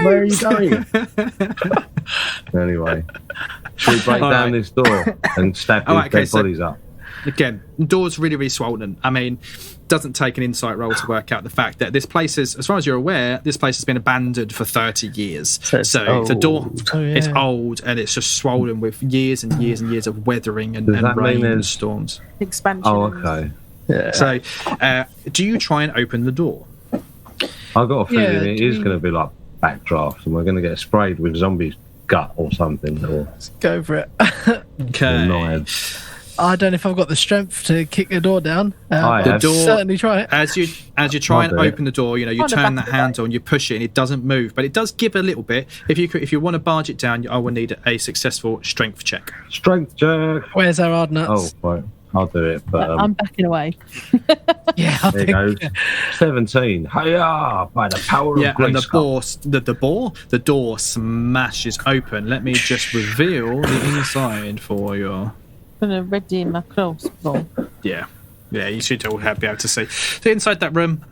Where are you going? Anyway, should we break down this door and stab these dead bodies up? Again, the door's really, really swollen. I mean, doesn't take an insight roll to work out the fact that this place is, as far as you're aware, this place has been abandoned for 30 years. So the door is old and it's just swollen with years and years and years of weathering and rain and storms. Expansion. Oh, okay. Yeah. So, do you try and open the door? I've got a feeling it is going to be like backdraft and we're going to get sprayed with zombies' gut or something. Or Let's go for it. Okay. knives. I don't know if I've got the strength to kick the door down. The door, certainly try it. As you try and open the door, you turn the handle and you push it, and it doesn't move, but it does give a little bit. If you want to barge it down, I will need a successful strength check. Strength check. Where's our hard nuts? Oh, right. I'll do it. But I'm backing away. Yeah, I there think. goes. 17. Hiya! By the power of And Grayskull. the door smashes open. Let me just reveal the inside for you. I'm gonna redeem my crossbow. Yeah, you should all be able to see. So inside that room,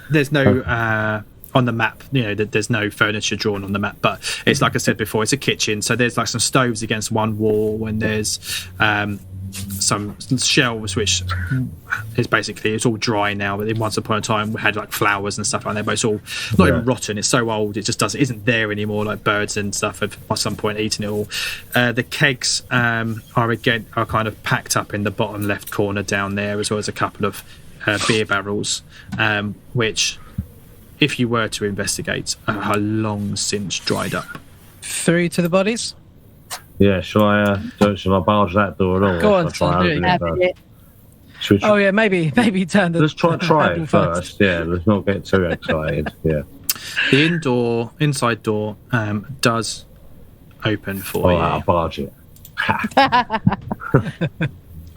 there's no on the map. There's no furniture drawn on the map, but it's like I said before, it's a kitchen. So there's like some stoves against one wall, and there's some shelves, which is basically it's all dry now. But once upon a time, we had like flowers and stuff like that. But it's all not even rotten. It's so old, it just isn't there anymore. Like birds and stuff have at some point eaten it all. The kegs are kind of packed up in the bottom left corner down there, as well as a couple of beer barrels, which, if you were to investigate, are long since dried up. Through to the bodies. Yeah, shall I barge that door at all? Go on, son, do it. Oh yeah, maybe turn the. Let's try it first. Yeah, let's not get too excited. Yeah. The inside door does open for you. I'll barge it.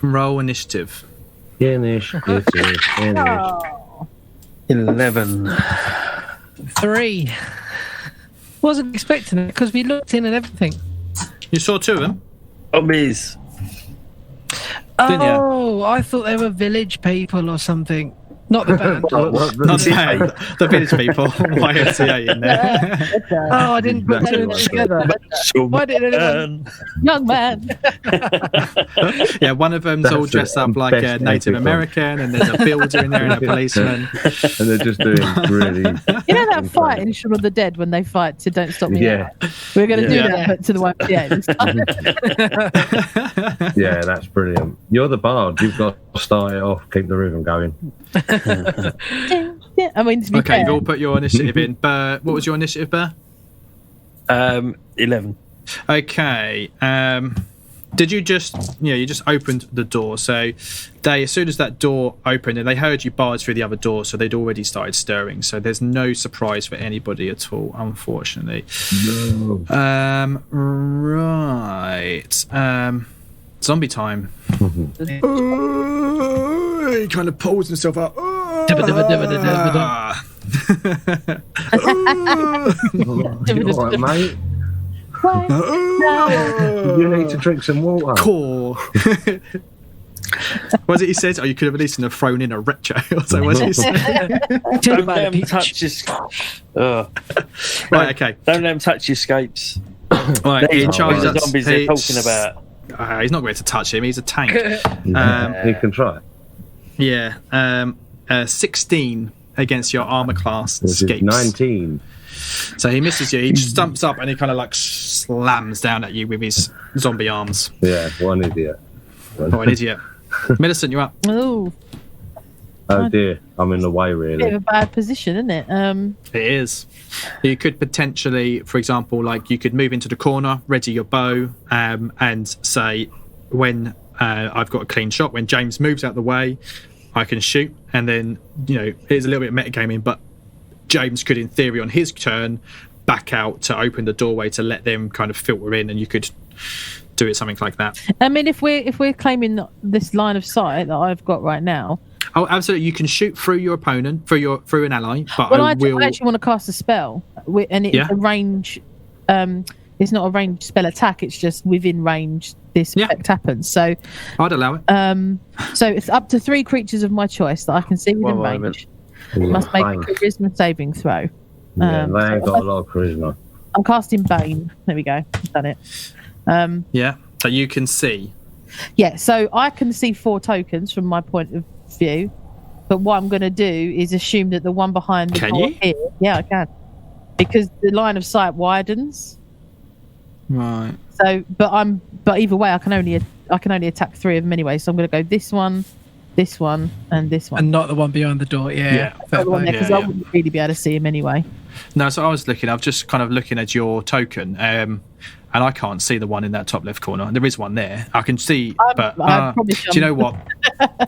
Roll initiative. Initiative. 11. 3. Wasn't expecting it because we looked in and everything. You saw two of them? Zombies. Oh, I thought they were village people or something. Not the band. Not the band. The village people. YMCA in there. Oh, I didn't put two together. Why did anyone? Young man. Yeah, one of them's all dressed up like a Native American, and there's a builder in there and a policeman. And they're just doing really. You know that fight in Shaun of the Dead when they fight to Don't Stop Me? Yeah. We're going to do that, but to the YMCA. Yeah, that's brilliant. You're the bard. You've got to start it off, keep the rhythm going. Yeah, I mean, to be Okay, fair, you've all put your initiative in. Burr, what was your initiative, Burr? 11. Okay. Did you just opened the door? So as soon as that door opened, and they heard you barge through the other door, so they'd already started stirring. So there's no surprise for anybody at all, unfortunately. No. Right. Zombie time. He kind of pulls himself up. You all right, mate? You need to drink some water. Core. What was it he said? Oh, you could have at least thrown in a retro. So what he said? Don't let him touch his. Right, okay. Don't let him touch your scapes. Right, he charges the zombies they're talking about. He's not going to touch him. He's a tank. You can try. Yeah. 16 against your armor class. This is 19. So he misses you. He stumps up and he kind of like slams down at you with his zombie arms. Yeah, one idiot. Oh, an idiot. Millicent, you're up. oh, Oh dear, I'm in the way really. bit of a bad position, isn't it? It is. You could potentially, for example, like you could move into the corner, ready your bow, and say, when I've got a clean shot, when James moves out the way, I can shoot. And then, here's a little bit of metagaming, but James could, in theory, on his turn, back out to open the doorway to let them kind of filter in, and you could do it something like that. I mean, if we're claiming this line of sight that I've got right now. Oh, absolutely! You can shoot through your opponent, through an ally. But I actually want to cast a spell, and it's a range. It's not a ranged spell attack. It's just within range. This effect happens. So I'd allow it. So it's up to 3 creatures of my choice that I can see within range. Must make a charisma saving throw. Yeah, they ain't got a lot of charisma. I'm casting Bane. There we go. I've done it. So you can see. Yeah, so I can see 4 tokens from my point of view, but what I'm going to do is assume that the one behind the door here. Yeah, I can, because the line of sight widens. Right. So, but either way, I can only attack 3 of them anyway. So I'm going to go this one, this one, and this one. And not the one behind the door, yeah. Because I wouldn't really be able to see him anyway. No, so I was just kind of looking at your token, and I can't see the one in that top left corner. There is one there. I can see, but do you know what?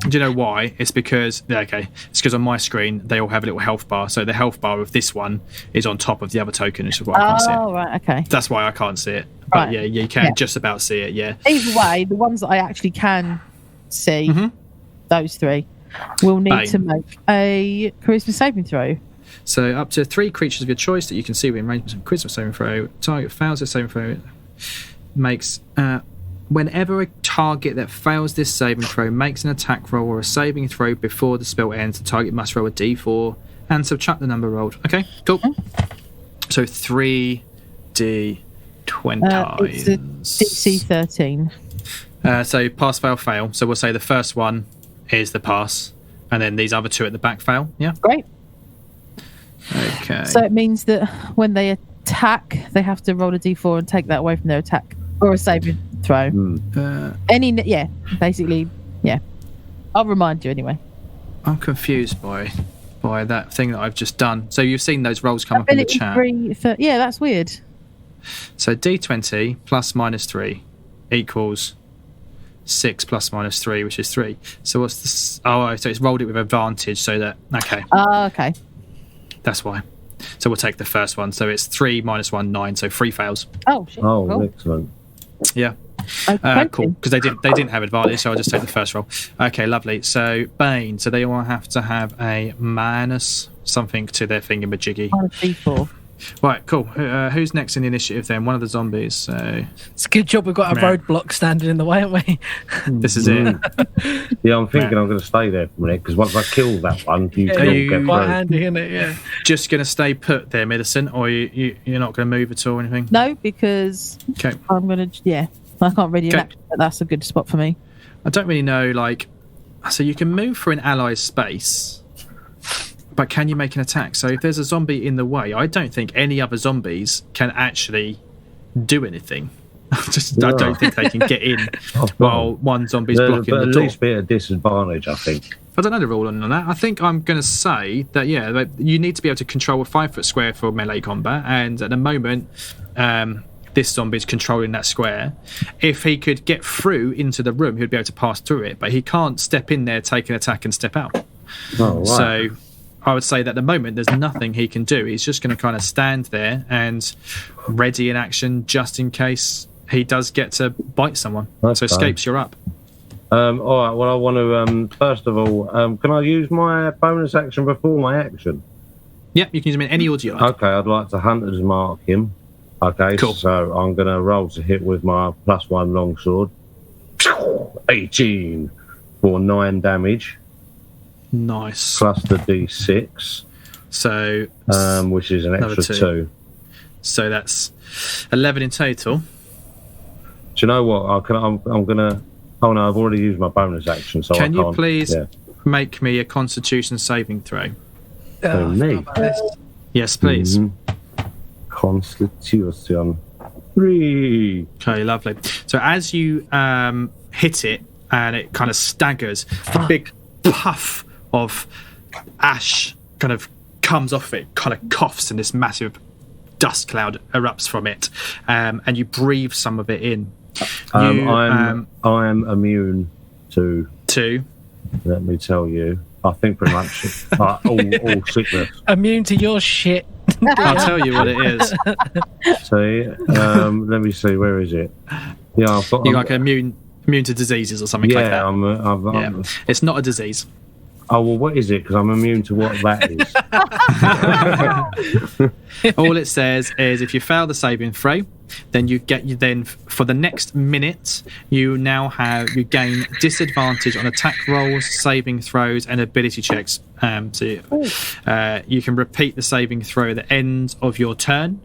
Do you know why? It's because it's because on my screen they all have a little health bar. So the health bar of this one is on top of the other token, which is why I can't see it. Oh, right, okay. That's why I can't see it. But Right. you can just about see it. Yeah. Either way, the ones that I actually can see, those three, will need to make a charisma saving throw. So up to 3 creatures of your choice that you can see within range of charisma saving throw. Target fails this saving throw. Makes whenever a target that fails this saving throw makes an attack roll or a saving throw before the spell ends, the target must roll a d4 and subtract the number rolled. Okay, cool. So 3d20. It's a DC 13. So pass, fail, fail. So we'll say the first one is the pass, and then these other 2 at the back fail. Yeah. Great. Okay. So it means that when they attack, they have to roll a d4 and take that away from their attack or a saving throw. Basically. I'll remind you anyway. I'm confused by that thing that I've just done. So you've seen those rolls come up in the chat. That's weird. So d20 plus minus 3 equals 6 plus minus 3, which is 3. So what's this? Oh, so it's rolled it with advantage. So that okay. That's why. So we'll take the first one. So it's 3 minus 1, 9. So 3 fails. Oh shit. Oh, cool. excellent. Yeah. Cool. Because they didn't have advantage, so I'll just take the first roll. Okay, lovely. So Bane. So they all have to have a minus something to their thingamajiggy. -4. Right, cool. Who's next in the initiative then? One of the zombies. So It's a good job we've got a roadblock standing in the way, haven't we? This is it. Yeah, I'm thinking I'm going to stay there for a minute because once I kill that one, you Are can you get Quite through. handy, isn't it? Yeah. Just going to stay put there, Millicent, or you're not going to move at all or anything? No, because Okay. I'm going to, I can't really imagine that that's a good spot for me. I don't really know, so you can move through an ally's space, but can you make an attack? So if there's a zombie in the way, I don't think any other zombies can actually do anything. I don't think they can get in while one zombie's blocking the door. At least be at a disadvantage, I think. I don't know the rule on that. I think I'm going to say that, you need to be able to control a 5-foot square for melee combat, and at the moment, this zombie's controlling that square. If he could get through into the room, he'd be able to pass through it, but he can't step in there, take an attack, and step out. Oh, right. So I would say that at the moment, there's nothing he can do. He's just going to kind of stand there and ready in action just in case he does get to bite someone. That's so Escapes, you're up. All right, well, I want to, first of all, can I use my bonus action before my action? Yep, you can use him in any order you like. Okay, I'd like to Hunter's Mark him. Okay, cool. So I'm going to roll to hit with my +1 longsword. 18 for 9 damage. Nice. Plus the D6. So, which is an extra 2. So that's 11 in total. Do you know what? I'm going to... Oh, no, I've already used my bonus action, so Can I you can't... please make me a Constitution saving throw? Me? Yes, please. Constitution 3. Okay, lovely. So as you hit it and it kind of staggers, a big puff of ash kind of comes off it, kind of coughs, and this massive dust cloud erupts from it, and you breathe some of it in. I am immune to... Let me tell you. I think pretty much all sickness. Immune to your shit. I'll tell you what it is. See, let me see. Where is it? Yeah, I've got. You're like immune to diseases or something like that. I'm, it's not a disease. Oh well, what is it? Because I'm immune to what that is. All it says is if you fail the saving throw, then you for the next minute you gain disadvantage on attack rolls, saving throws, and ability checks. So you can repeat the saving throw at the end of your turn,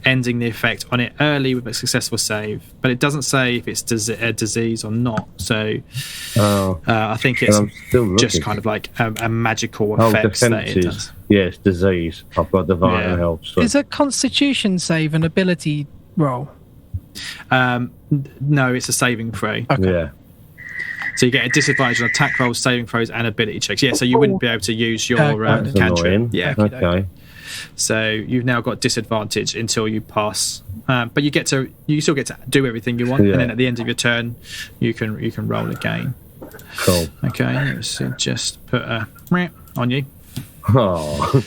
ending the effect on it early with a successful save. But it doesn't say if it's a disease or not. So I think it's just kind of like a magical effect that it does. Yes, disease. I've got divine health. So. Is a Constitution save an ability roll? No, it's a saving throw. Okay. Yeah. So you get a disadvantage on attack rolls, saving throws, and ability checks. Yeah, so you wouldn't be able to use your cantrip. Yeah. Okay. So you've now got disadvantage until you pass, but you still get to do everything you want, and then at the end of your turn, you can roll again. Cool. Okay, let's just put a on you. Oh.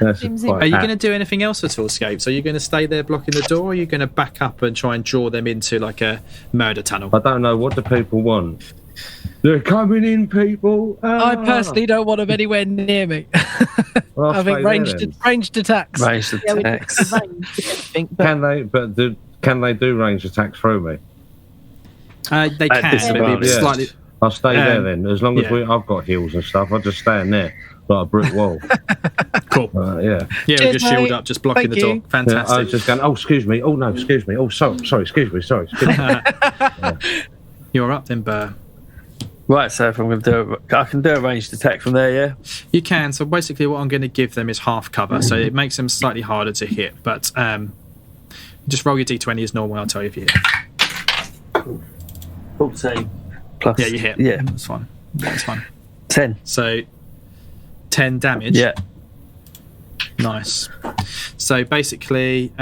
Are you going to do anything else at all, Scapes? Are you going to stay there blocking the door, or are you going to back up and try and draw them into like a murder tunnel? I don't know. What do people want? They're coming in, people. I personally don't want them anywhere near me. Well, I think ranged attacks. Ranged attacks. Can they do ranged attacks through me? They can. Slightly. I'll stay there then. As long as I've got heals and stuff, I'll just stand there like a brick wall. Cool. Yeah. Cheers, just shield up, just blocking the door. Fantastic. Yeah, I was just going, oh, excuse me. Oh, no, excuse me. Oh, sorry, excuse me. You're up then, Burr. Right, so if I'm going to I can do a ranged attack from there, yeah? You can. So basically what I'm going to give them is half cover, so it makes them slightly harder to hit, but just roll your d20 as normal, I'll tell you if you hit. 14. Plus. Yeah, you hit. Yeah. That's fine. That's fine. 10. So 10 damage. Yeah. Nice. So basically,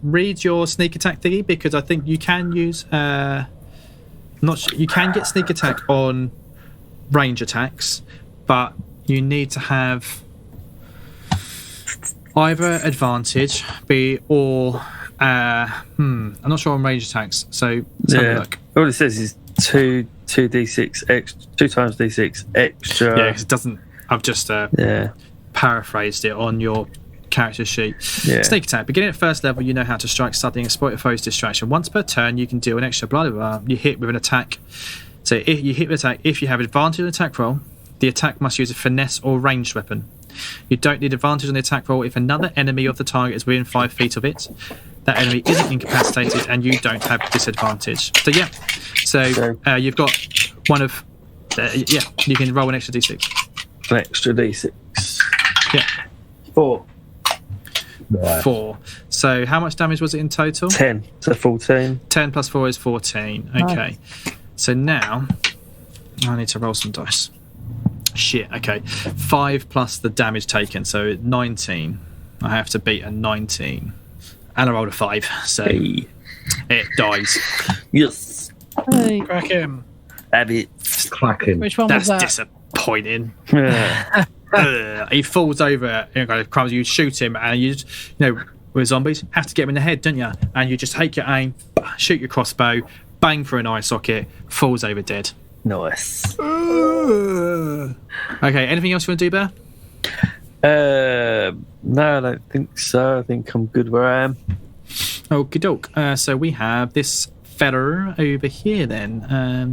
read your sneak attack thingy, because I think you can use... you can get sneak attack on range attacks, but you need to have either advantage or I'm not sure on range attacks. So let's have a look. All it says is 2d6 extra, 2 times d6 extra. Yeah, because it doesn't. I've just paraphrased it on your character sheet. Yeah. Sneak attack. Beginning at first level, you know how to strike suddenly and exploit a foe's distraction. Once per turn, you can deal an extra blah blah blah. You hit with an attack. So if you hit with attack, if you have advantage on the attack roll, the attack must use a finesse or ranged weapon. You don't need advantage on the attack roll if another enemy of the target is within 5 feet of it. That enemy isn't incapacitated, and you don't have disadvantage. So yeah. So you've got one of you can roll an extra d6. An extra d6. Yeah. 4. Right. 4. So how much damage was it in total? 10. So 14. 10 plus 4 is 14. Okay. Nice. So now I need to roll some dice. Shit. Okay. 5 plus the damage taken, so 19. I have to beat a 19, and I rolled a 5, so it dies. Yes. Hey. Crack him. Have it. Clacking. Which one That's was that? disappointing. Yeah. He falls over, kind of crumbs. You shoot him, and with zombies, have to get him in the head, don't you? And you just take your aim, shoot your crossbow, bang for an eye socket, falls over dead. Nice. Okay, anything else you want to do, Bear? No, I don't think so. I think I'm good where I am. Okie doke. So we have this fella over here then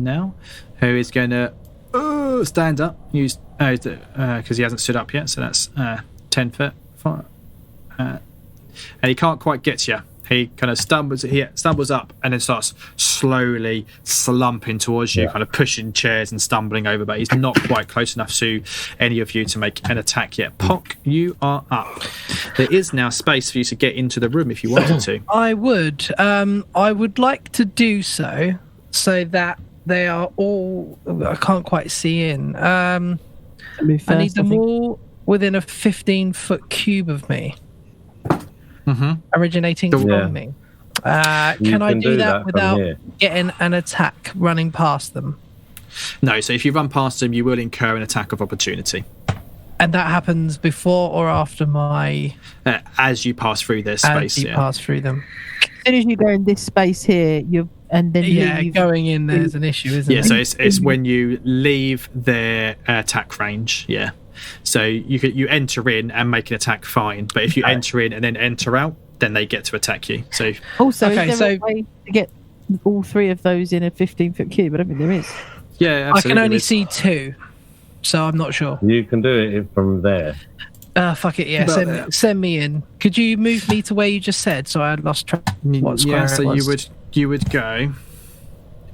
now, who is going to stand up, use because he hasn't stood up yet, so that's 10 foot. And he can't quite get to you. He kind of stumbles up and then starts slowly slumping towards you, kind of pushing chairs and stumbling over, but he's not quite close enough to any of you to make an attack yet. Pock, you are up. There is now space for you to get into the room if you wanted to. I would like to do so that they are all... I can't quite see in. I need them all within a 15-foot cube of me. Originating from me. Can I do that without getting an attack running past them? No, so if you run past them, you will incur an attack of opportunity. And that happens before or after my... as you pass through their space. As you pass through them. As soon as you go in this space here, going in there's an issue, isn't it? Yeah, so it's when you leave their attack range, yeah. So you enter in and make an attack, fine. But if you enter in and then enter out, then they get to attack you. So also, is there a way to get all 3 of those in a 15-foot cube? I don't think there is. Yeah, absolutely. I can only see 2, so I'm not sure. You can do it from there. Fuck it, yeah. Send me in. Could you move me to where you just said? So I lost track. What square so it was. you would go.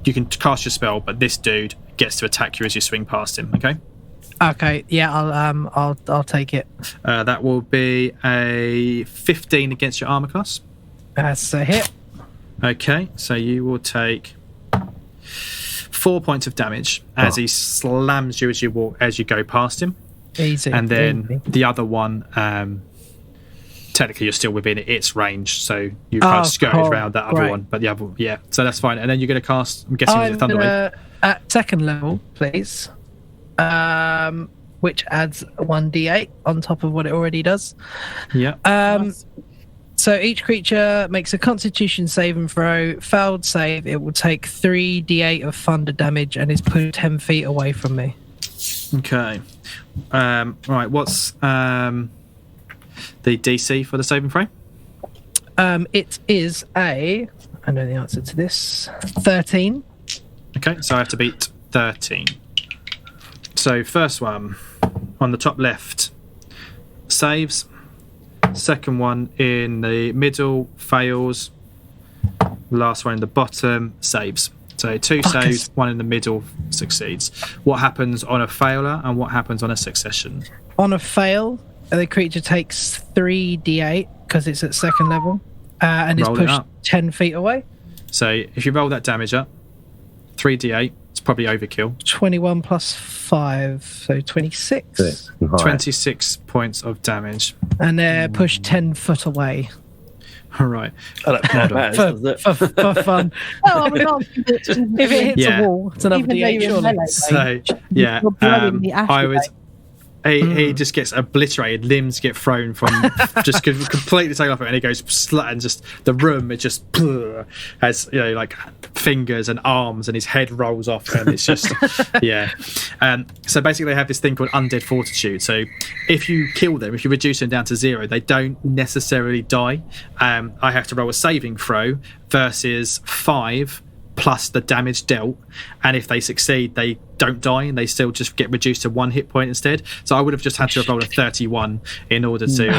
You can cast your spell, but this dude gets to attack you as you swing past him. Okay. Okay, yeah, I'll take it. That will be a 15 against your armor class. That's a hit. Okay, so you will take 4 points of damage as he slams you as you go past him. Easy. And then the other one, technically you're still within its range, so you kind of skirted around that other one. But the other, so that's fine. And then you're going to cast. I'm guessing it's a Thundertwee at second level, please. Which adds 1d8 on top of what it already does. Yeah. So each creature makes a Constitution saving throw. Failed save, it will take 3d8 of thunder damage and is pushed 10 feet away from me. Okay. Right. What's the DC for the saving throw? It is I know the answer to this. 13. Okay, so I have to beat 13. So first one on the top left saves. Second one in the middle fails. Last one in the bottom saves. So 2 saves, 1 in the middle succeeds. What happens on a failure and what happens on a succession? On a fail, the creature takes 3d8 because it's at second level and is pushed 10 feet away. So if you roll that damage up, 3d8, it's probably overkill. 21 plus 5, so 26. 26 points of damage. And they're pushed 10 foot away. All right. Oh, For fun. Oh, I'm not. If it hits a wall, it's another d8, surely. So, yeah, I would... He just gets obliterated. Limbs get thrown from just completely taken off it, and he goes and just the room. It just has like fingers and arms, and his head rolls off, and it's just So basically, they have this thing called undead fortitude. So if you kill them, if you reduce them down to 0, they don't necessarily die. I have to roll a saving throw versus 5 plus the damage dealt, and if they succeed they don't die and they still just get reduced to 1 hit point instead. So I would have just had to have rolled a 31 in order to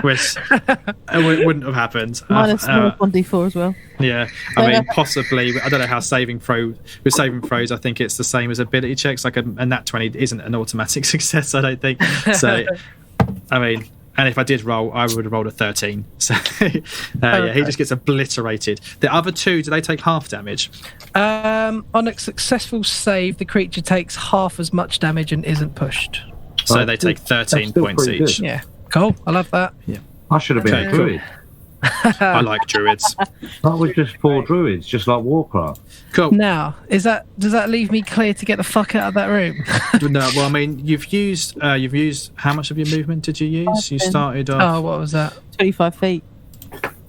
which it wouldn't have happened. Minus 1d4 as well. I mean possibly, I don't know how saving throws, I think it's the same as ability checks, like a nat 20 isn't an automatic success, I don't think. So I mean, and if I did roll, I would have rolled a 13. So, he just gets obliterated. The other 2, do they take half damage? On a successful save, the creature takes half as much damage and isn't pushed. So they take 13 points each. Good. Yeah, cool. I love that. Yeah, I should have been a druid. I like druids. That was just 4 druids, just like Warcraft. Cool. Now, does that leave me clear to get the fuck out of that room? No, well, I mean, you've used how much of your movement did you use? You started off. Oh, what was that? 25 feet.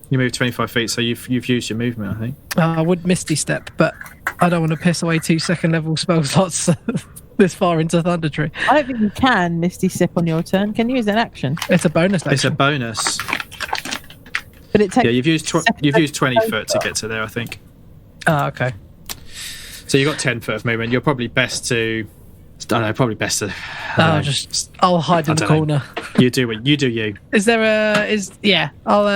You moved 25 feet, so you've used your movement, I think. I would Misty Step, but I don't want to piss away 2 second level spell slots this far into Thundertwee. I don't think you can Misty Step on your turn. Can you use an action? It's a bonus action. It's a bonus. But it takes. Yeah, you've used 20 foot to get to there, I think. Oh, okay. So you got 10 foot of movement. You're probably best to. I don't know. Probably best to. I'll hide in the corner. You do it. You do you. Is there I'll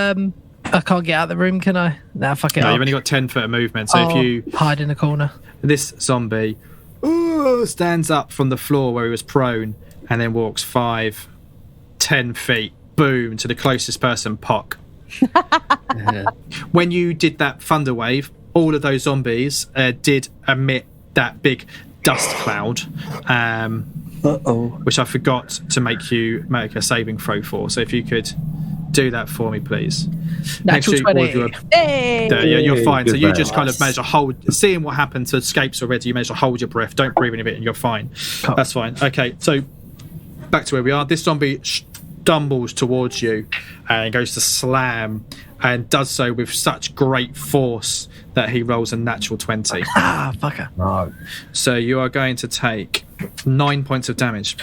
I can't get out of the room, can I? Nah, fuck it. No, you've only got 10 foot of movement. So if you hide in the corner, this zombie stands up from the floor where he was prone and then walks 5, 10 feet, boom, to the closest person, pock. When you did that thunder wave, all of those zombies did emit that big dust cloud, which I forgot to make you make a saving throw for. So if you could do that for me, please. Natural 20. You're fine. So you just nice. kind of manage to hold, seeing what happened to escapes already, you manage to hold your breath, don't breathe any bit, and you're fine. Cool. That's fine. Okay, so back to where we are. This zombie stumbles towards you and goes to slam, and does so with such great force that he rolls a natural 20. Fucker. No. So you are going to take 9 points of damage.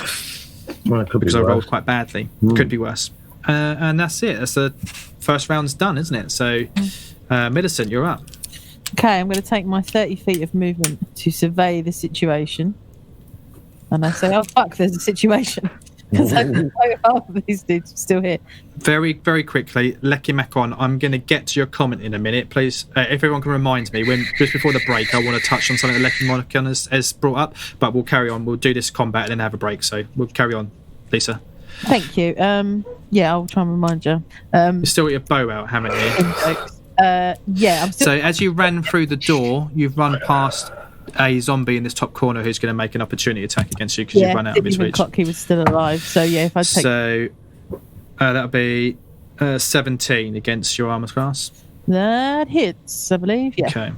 Well, it could be because I worse. rolled quite badly. Could be worse. And that's it. That's the first round's done, isn't it? So, Millicent, you're up. Okay, I'm going to take my 30 feet of movement to survey the situation. And I say, oh, fuck, there's a situation. Because I know half of these dudes are still here. Very, very quickly, Lecky Macon, I'm going to get to your comment in a minute. Please, if everyone can remind me, just before the break, I want to touch on something that Lecky Macon has brought up, but we'll carry on. We'll do this combat and then have a break. So we'll carry on, Lisa. Thank you. Yeah, I'll try and remind you. You still got your bow out, haven't you? Yeah. I'm still... So as you ran through the door, you've run past a zombie in this top corner who's going to make an opportunity attack against you because you've run out of his reach. Clock he was still alive. So yeah, if I take... So that'll be 17 against your armor class. That hits, I believe. Yeah. Okay.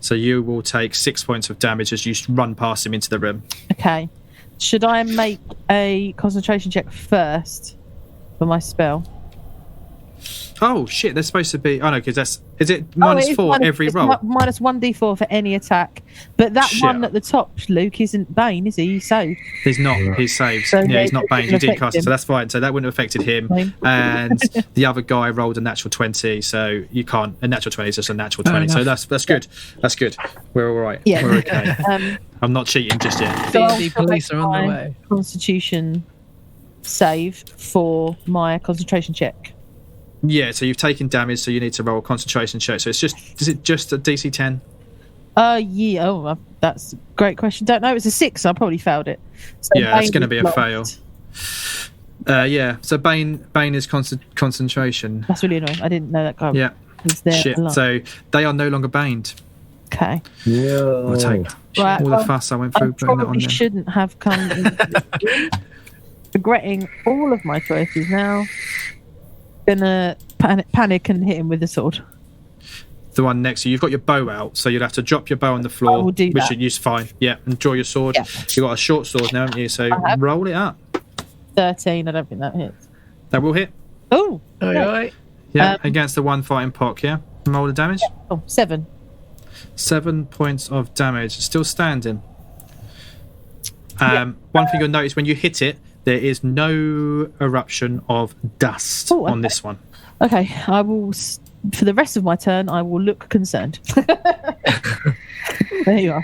So you will take 6 points of damage as you run past him into the room. Okay. Should I make a concentration check first for my spell? Oh shit! There's supposed to be. Oh no, because is it -4 every roll? Minus 1d4 for any attack. But that one at the top, Luke, isn't Bane, is he? He's saved. He's not. He's saved. So yeah, he's not Bane. You did cast it, him. so that's fine. So that wouldn't have affected him. And the other guy rolled a natural 20, so you can't. A natural 20 is just a natural 20. So that's good. That's good. We're all right. Yeah. We're okay. I'm not cheating just yet. D&D police are on the way. Constitution save for my concentration check. Yeah, so you've taken damage, so you need to roll a concentration check. So is it just a DC 10? Yeah. Oh, that's a great question. Don't know. It's a 6. I probably failed it. So yeah, it's going to be a fail. Yeah. So Bane is concentration. That's really annoying. I didn't know that guy was there. Shit. So they are no longer baned. Okay. Yeah. I'll take all the fuss I went through putting that on there. Shouldn't have come. Regretting all of my choices now. Gonna panic and hit him with the sword. The one next to you. You've got your bow out, so you'd have to drop your bow on the floor, will do which that. you'd use fine. Yeah, and draw your sword. Yeah. You've got a short sword now, haven't you? So roll it up. 13. I don't think that hits. That will hit. Oh. Alright. Yeah, against the one fighting Pock. Yeah. Roll the damage. Oh, 7. 7 points of damage. Still standing. One thing you'll notice when you hit it, there is no eruption of dust on this one. Okay, I will. For the rest of my turn, I will look concerned. There you are.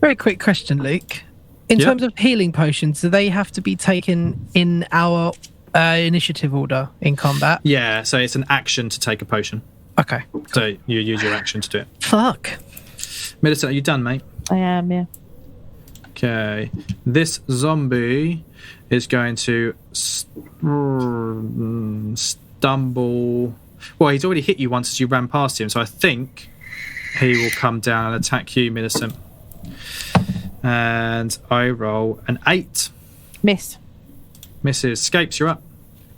Very quick question, Luke. In terms of healing potions, do they have to be taken in our initiative order in combat? Yeah, so it's an action to take a potion. Okay. So you use your action to do it. Fuck. Millicent, are you done, mate? I am, yeah. Okay. This zombie is going to stumble. Well, he's already hit you once as you ran past him, so I think he will come down and attack you, Millicent. And I roll an 8. Missed. Misses. Scapes, you're up.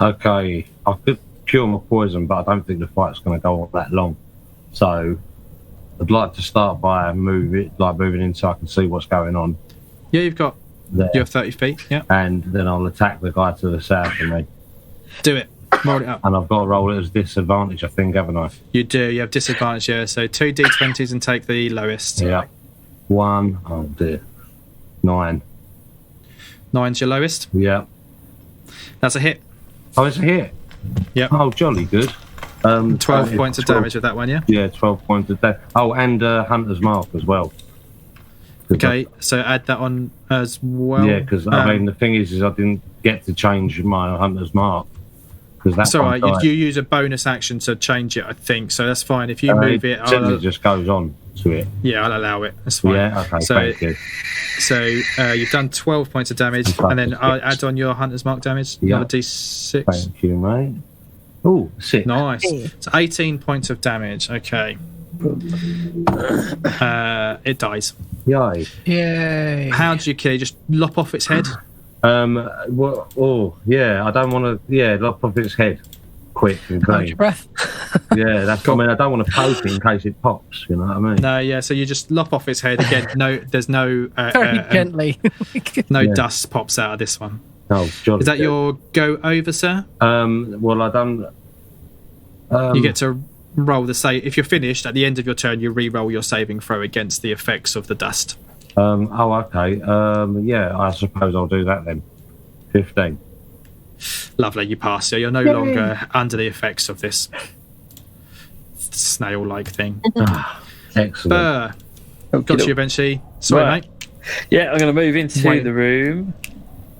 Okay, I could cure my poison, but I don't think the fight's going to go on that long. So I'd like to start by moving in so I can see what's going on. Yeah, you've got your 30 feet. Yeah. And then I'll attack the guy to the south of me. Do it. Roll it up. And I've got to roll it as disadvantage, I think, haven't I? You do. You have disadvantage, yeah. So 2 d20s and take the lowest. Yeah. 1. Oh, dear. 9. 9's your lowest. Yeah. That's a hit. Oh, it's a hit? Yeah. Oh, jolly good. 12 points of damage with that one, yeah? Yeah, 12 points of damage. Oh, and Hunter's Mark as well. Okay, so add that on as well. Yeah, because I mean, the thing is I didn't get to change my Hunter's Mark. That's all right. You use a bonus action to change it, I think. So that's fine. If you move it, it just goes on to it. Yeah, I'll allow it. That's fine. Yeah, okay, thank you. So you've done 12 points of damage, and then I'll add on your Hunter's Mark damage. Yeah. Another d6. Thank you, mate. Oh, 6. Nice. So 18 points of damage. Okay. It dies. Yay. Yay. How did you kill it? Just lop off its head? Well, oh, yeah, I don't want to, lop off its head quick and Hold clean. your breath. Yeah, that's cool. I mean, I don't want to poke it in case it pops, you know what I mean? No, yeah, so you just lop off its head. Again, there's no... Very gently. Dust pops out of this one. Oh, jolly. Is that your go over, sir? Well, I don't... you get to roll the save. If you're finished, at the end of your turn, you re-roll your saving throw against the effects of the dust. Okay. Yeah, I suppose I'll do that then. 15. Lovely, you pass. So you're no longer under the effects of this snail-like thing. Excellent. Got you eventually. Sorry, mate. Yeah, I'm going to move into the room.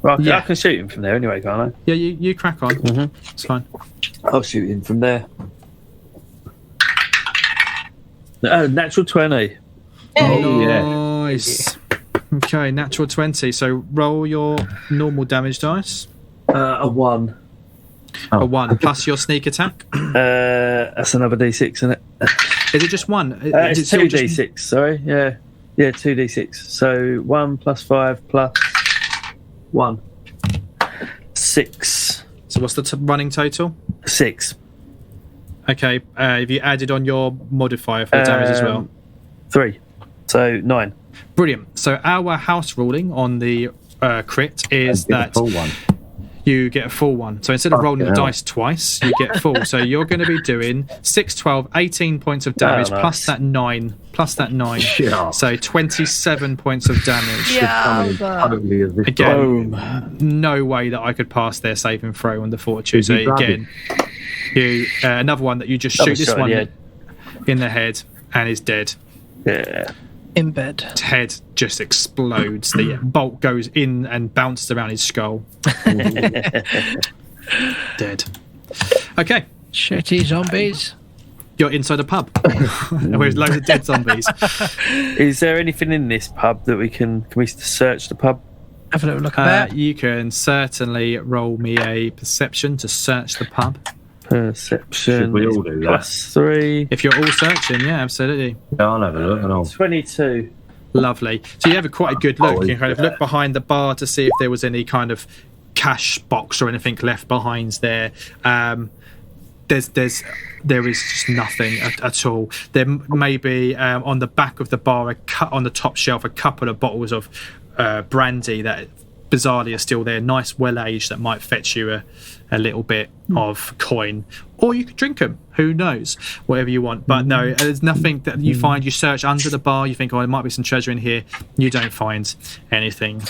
Well, I can shoot him from there anyway, can't I? Yeah, you crack on. Mm-hmm. It's fine. I'll shoot him from there. Natural 20. Oh, yeah. Nice. Okay, natural 20. So roll your normal damage dice. A 1. A 1 plus your sneak attack. That's another D6, isn't it? Is it just 1? It's 2D6. Sorry, yeah, 2D6. So 1 plus 5 plus 1. 6. So what's the running total? 6. Okay. Have you added on your modifier for the damage as well? 3. So 9. Brilliant. So our house ruling on the crit is that you get a full one. So instead of rolling the dice twice, you get full. So you're going to be doing 6, 12, 18 points of damage plus that 9. Yeah. So 27 points of damage. Again, no way that I could pass their saving throw on the fortune. So again, you another one that you just shoot this one in the head and is dead. Yeah. In bed. Head just explodes. The bolt goes in and bounces around his skull. Dead. Okay. Shitty zombies. You're inside a pub. Where's loads of dead zombies. Is there anything in this pub that can we search the pub? Have a little look at that. You can certainly roll me a perception to search the pub. Perception. Should we all do that? +3. If you're all searching, yeah, absolutely. Yeah, I'll have a look. And 22. Lovely. So you have quite a good look. You kind of look behind the bar to see if there was any kind of cash box or anything left behind there. There is just nothing at all. There may be on the back of the bar, on the top shelf, a couple of bottles of brandy that bizarrely are still there, nice, well aged, that might fetch you a little bit of coin, or you could drink them. Who knows? Whatever you want. But no, there's nothing that you find. You search under the bar. You think, oh, there might be some treasure in here. You don't find anything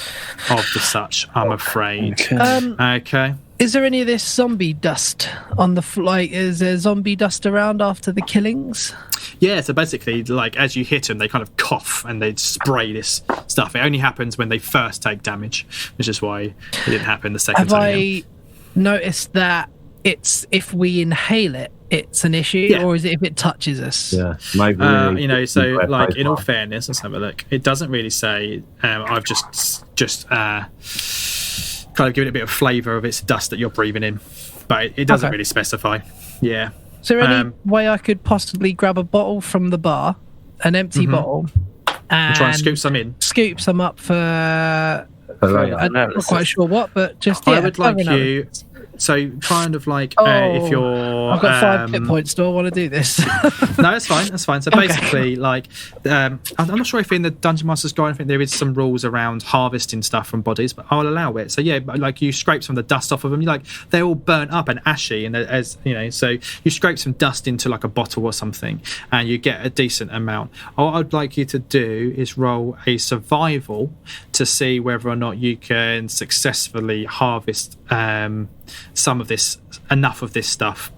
of the such, I'm afraid. Okay. Is there any of this zombie dust on the like? Is there zombie dust around after the killings? Yeah, so basically, like, as you hit them, they kind of cough and they spray this stuff. It only happens when they first take damage, which is why it didn't happen the second time. Have I noticed that it's if we inhale it, it's an issue, or is it if it touches us? Yeah, maybe. So like, in all fairness, let's have a look. It doesn't really say. I've just kind of given it a bit of flavour of its dust that you're breathing in, but it doesn't really specify. Yeah. Is there any way I could possibly grab a bottle from the bar, an empty bottle, and try and scoop some in? Scoop some up for I'm not quite sure what, but just I would like you. So kind of like if you're... I've got 5 hit points. Do I want to do this? No, that's fine. That's fine. So basically, like, I'm not sure if in the Dungeon Master's Guide, I think there is some rules around harvesting stuff from bodies, but I'll allow it. So yeah, like, you scrape some of the dust off of them. Like, they're all burnt up and ashy, and as you know, so you scrape some dust into like a bottle or something, and you get a decent amount. What I'd like you to do is roll a survival to see whether or not you can successfully harvest some of this, enough of this stuff.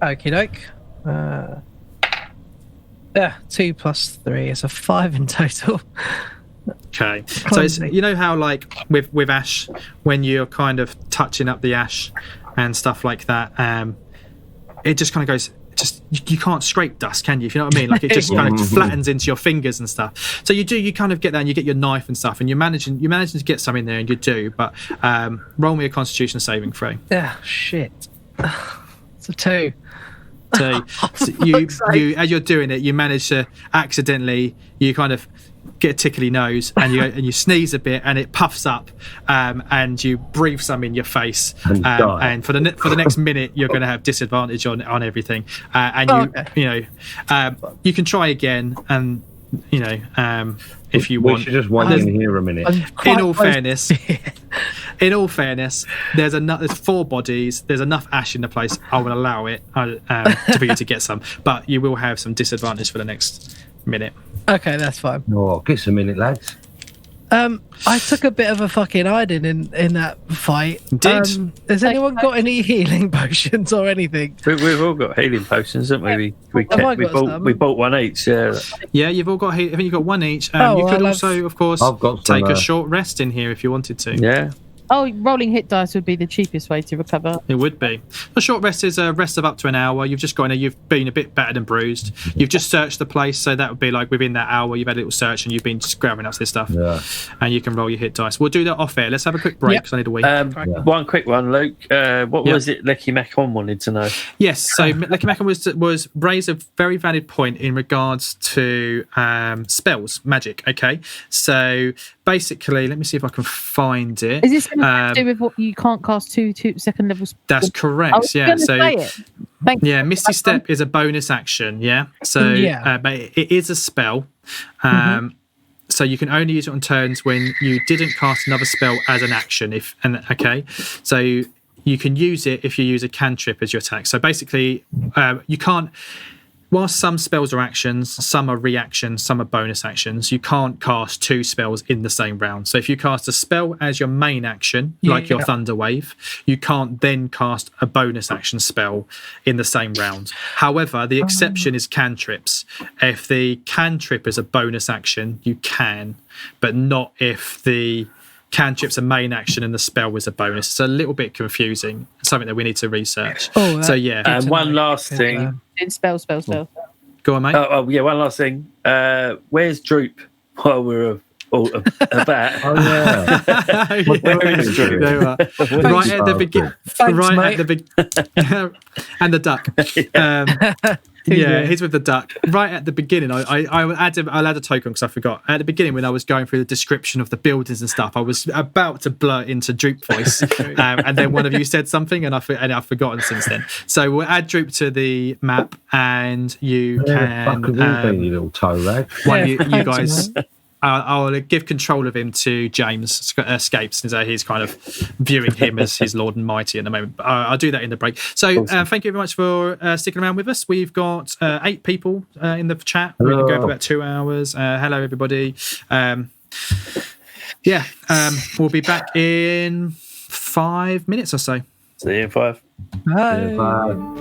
Okie doke. 2 plus 3 is a 5 in total. Okay, so it's, you know how like with ash, when you're kind of touching up the ash and stuff like that, it just kind of goes. You can't scrape dust, can you? If you know what I mean? Like, it just kind of flattens into your fingers and stuff. So you kind of get that, and you get your knife and stuff, and you're managing to get some in there, and you do. But roll me a Constitution saving throw. Yeah, shit. It's a 2. So you as you're doing it, you manage to accidentally, you kind of get a tickly nose, and you sneeze a bit, and it puffs up, and you breathe some in your face, and for the next minute you're going to have disadvantage on everything, and you can try again, and if you want. We should just wait in here a minute. In all fairness, there's 4 bodies. There's enough ash in the place. I will allow it for you to get some, but you will have some disadvantage for the next minute. Okay, that's fine. Oh, give us a minute, lads. I took a bit of a fucking hiding in that fight. Did has anyone got any healing potions or anything? We've all got healing potions, haven't we? We bought one each. Yeah, you've all got. I think you've got one each. You could also, of course, take a short rest in here if you wanted to. Yeah. Oh, rolling hit dice would be the cheapest way to recover. It would be. A short rest is a rest of up to an hour. You've just you've been a bit battered and bruised. You've just searched the place, so that would be like within that hour you've had a little search and you've been just grabbing up this stuff. Yeah. And you can roll your hit dice. We'll do that off air. Let's have a quick break because I need a wee. One quick one, Luke. What was it Lecky Macon wanted to know? Yes, so Lecky Macon was raised a very valid point in regards to spells, magic. Okay, so basically, let me see if I can find it. Is this something to do with what you can't cast two second level spells? That's correct. Yeah. So Misty Step is a bonus action. Yeah. So but it is a spell. So you can only use it on turns when you didn't cast another spell as an action. So you can use it if you use a cantrip as your attack. So basically, you can't. Whilst some spells are actions, some are reactions, some are bonus actions, you can't cast two spells in the same round. So if you cast a spell as your main action, like your Thunder Wave, you can't then cast a bonus action spell in the same round. However, the exception is cantrips. If the cantrip is a bonus action, you can, but not if the cantrip's a main action and the spell was a bonus. It's a little bit confusing. Something that we need to research. One last thing. Spell. Go on, mate. One last thing. Where's Droop? While we're about. Where is Droop? Right at the beginning. Right at the beginning. And the duck. He's with the duck. Right at the beginning, I'll add a token because I forgot. At the beginning, when I was going through the description of the buildings and stuff, I was about to blurt into Droop voice, and then one of you said something, and I've forgotten since then. So we'll add Droop to the map, and you can. You little toe rag. You guys. I'll give control of him to James Escapes, so he's kind of viewing him as his Lord and Mighty at the moment. But I'll do that in the break. So thank you very much for sticking around with us. We've got 8 people in the chat. We're going to go for about 2 hours. Hello, everybody. We'll be back in 5 minutes or so. See you in 5. Bye.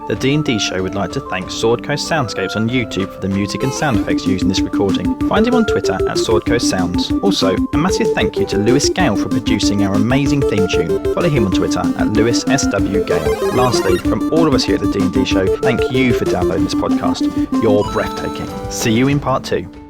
The D&D show would like to thank Sword Coast Soundscapes on YouTube for the music and sound effects used in this recording. Find him on Twitter at Sword Coast Sounds. Also, a massive thank you to Lewis Gale for producing our amazing theme tune. Follow him on Twitter at LewisSWGale. Lastly, from all of us here at the D&D show, thank you for downloading this podcast. You're breathtaking. See you in part 2.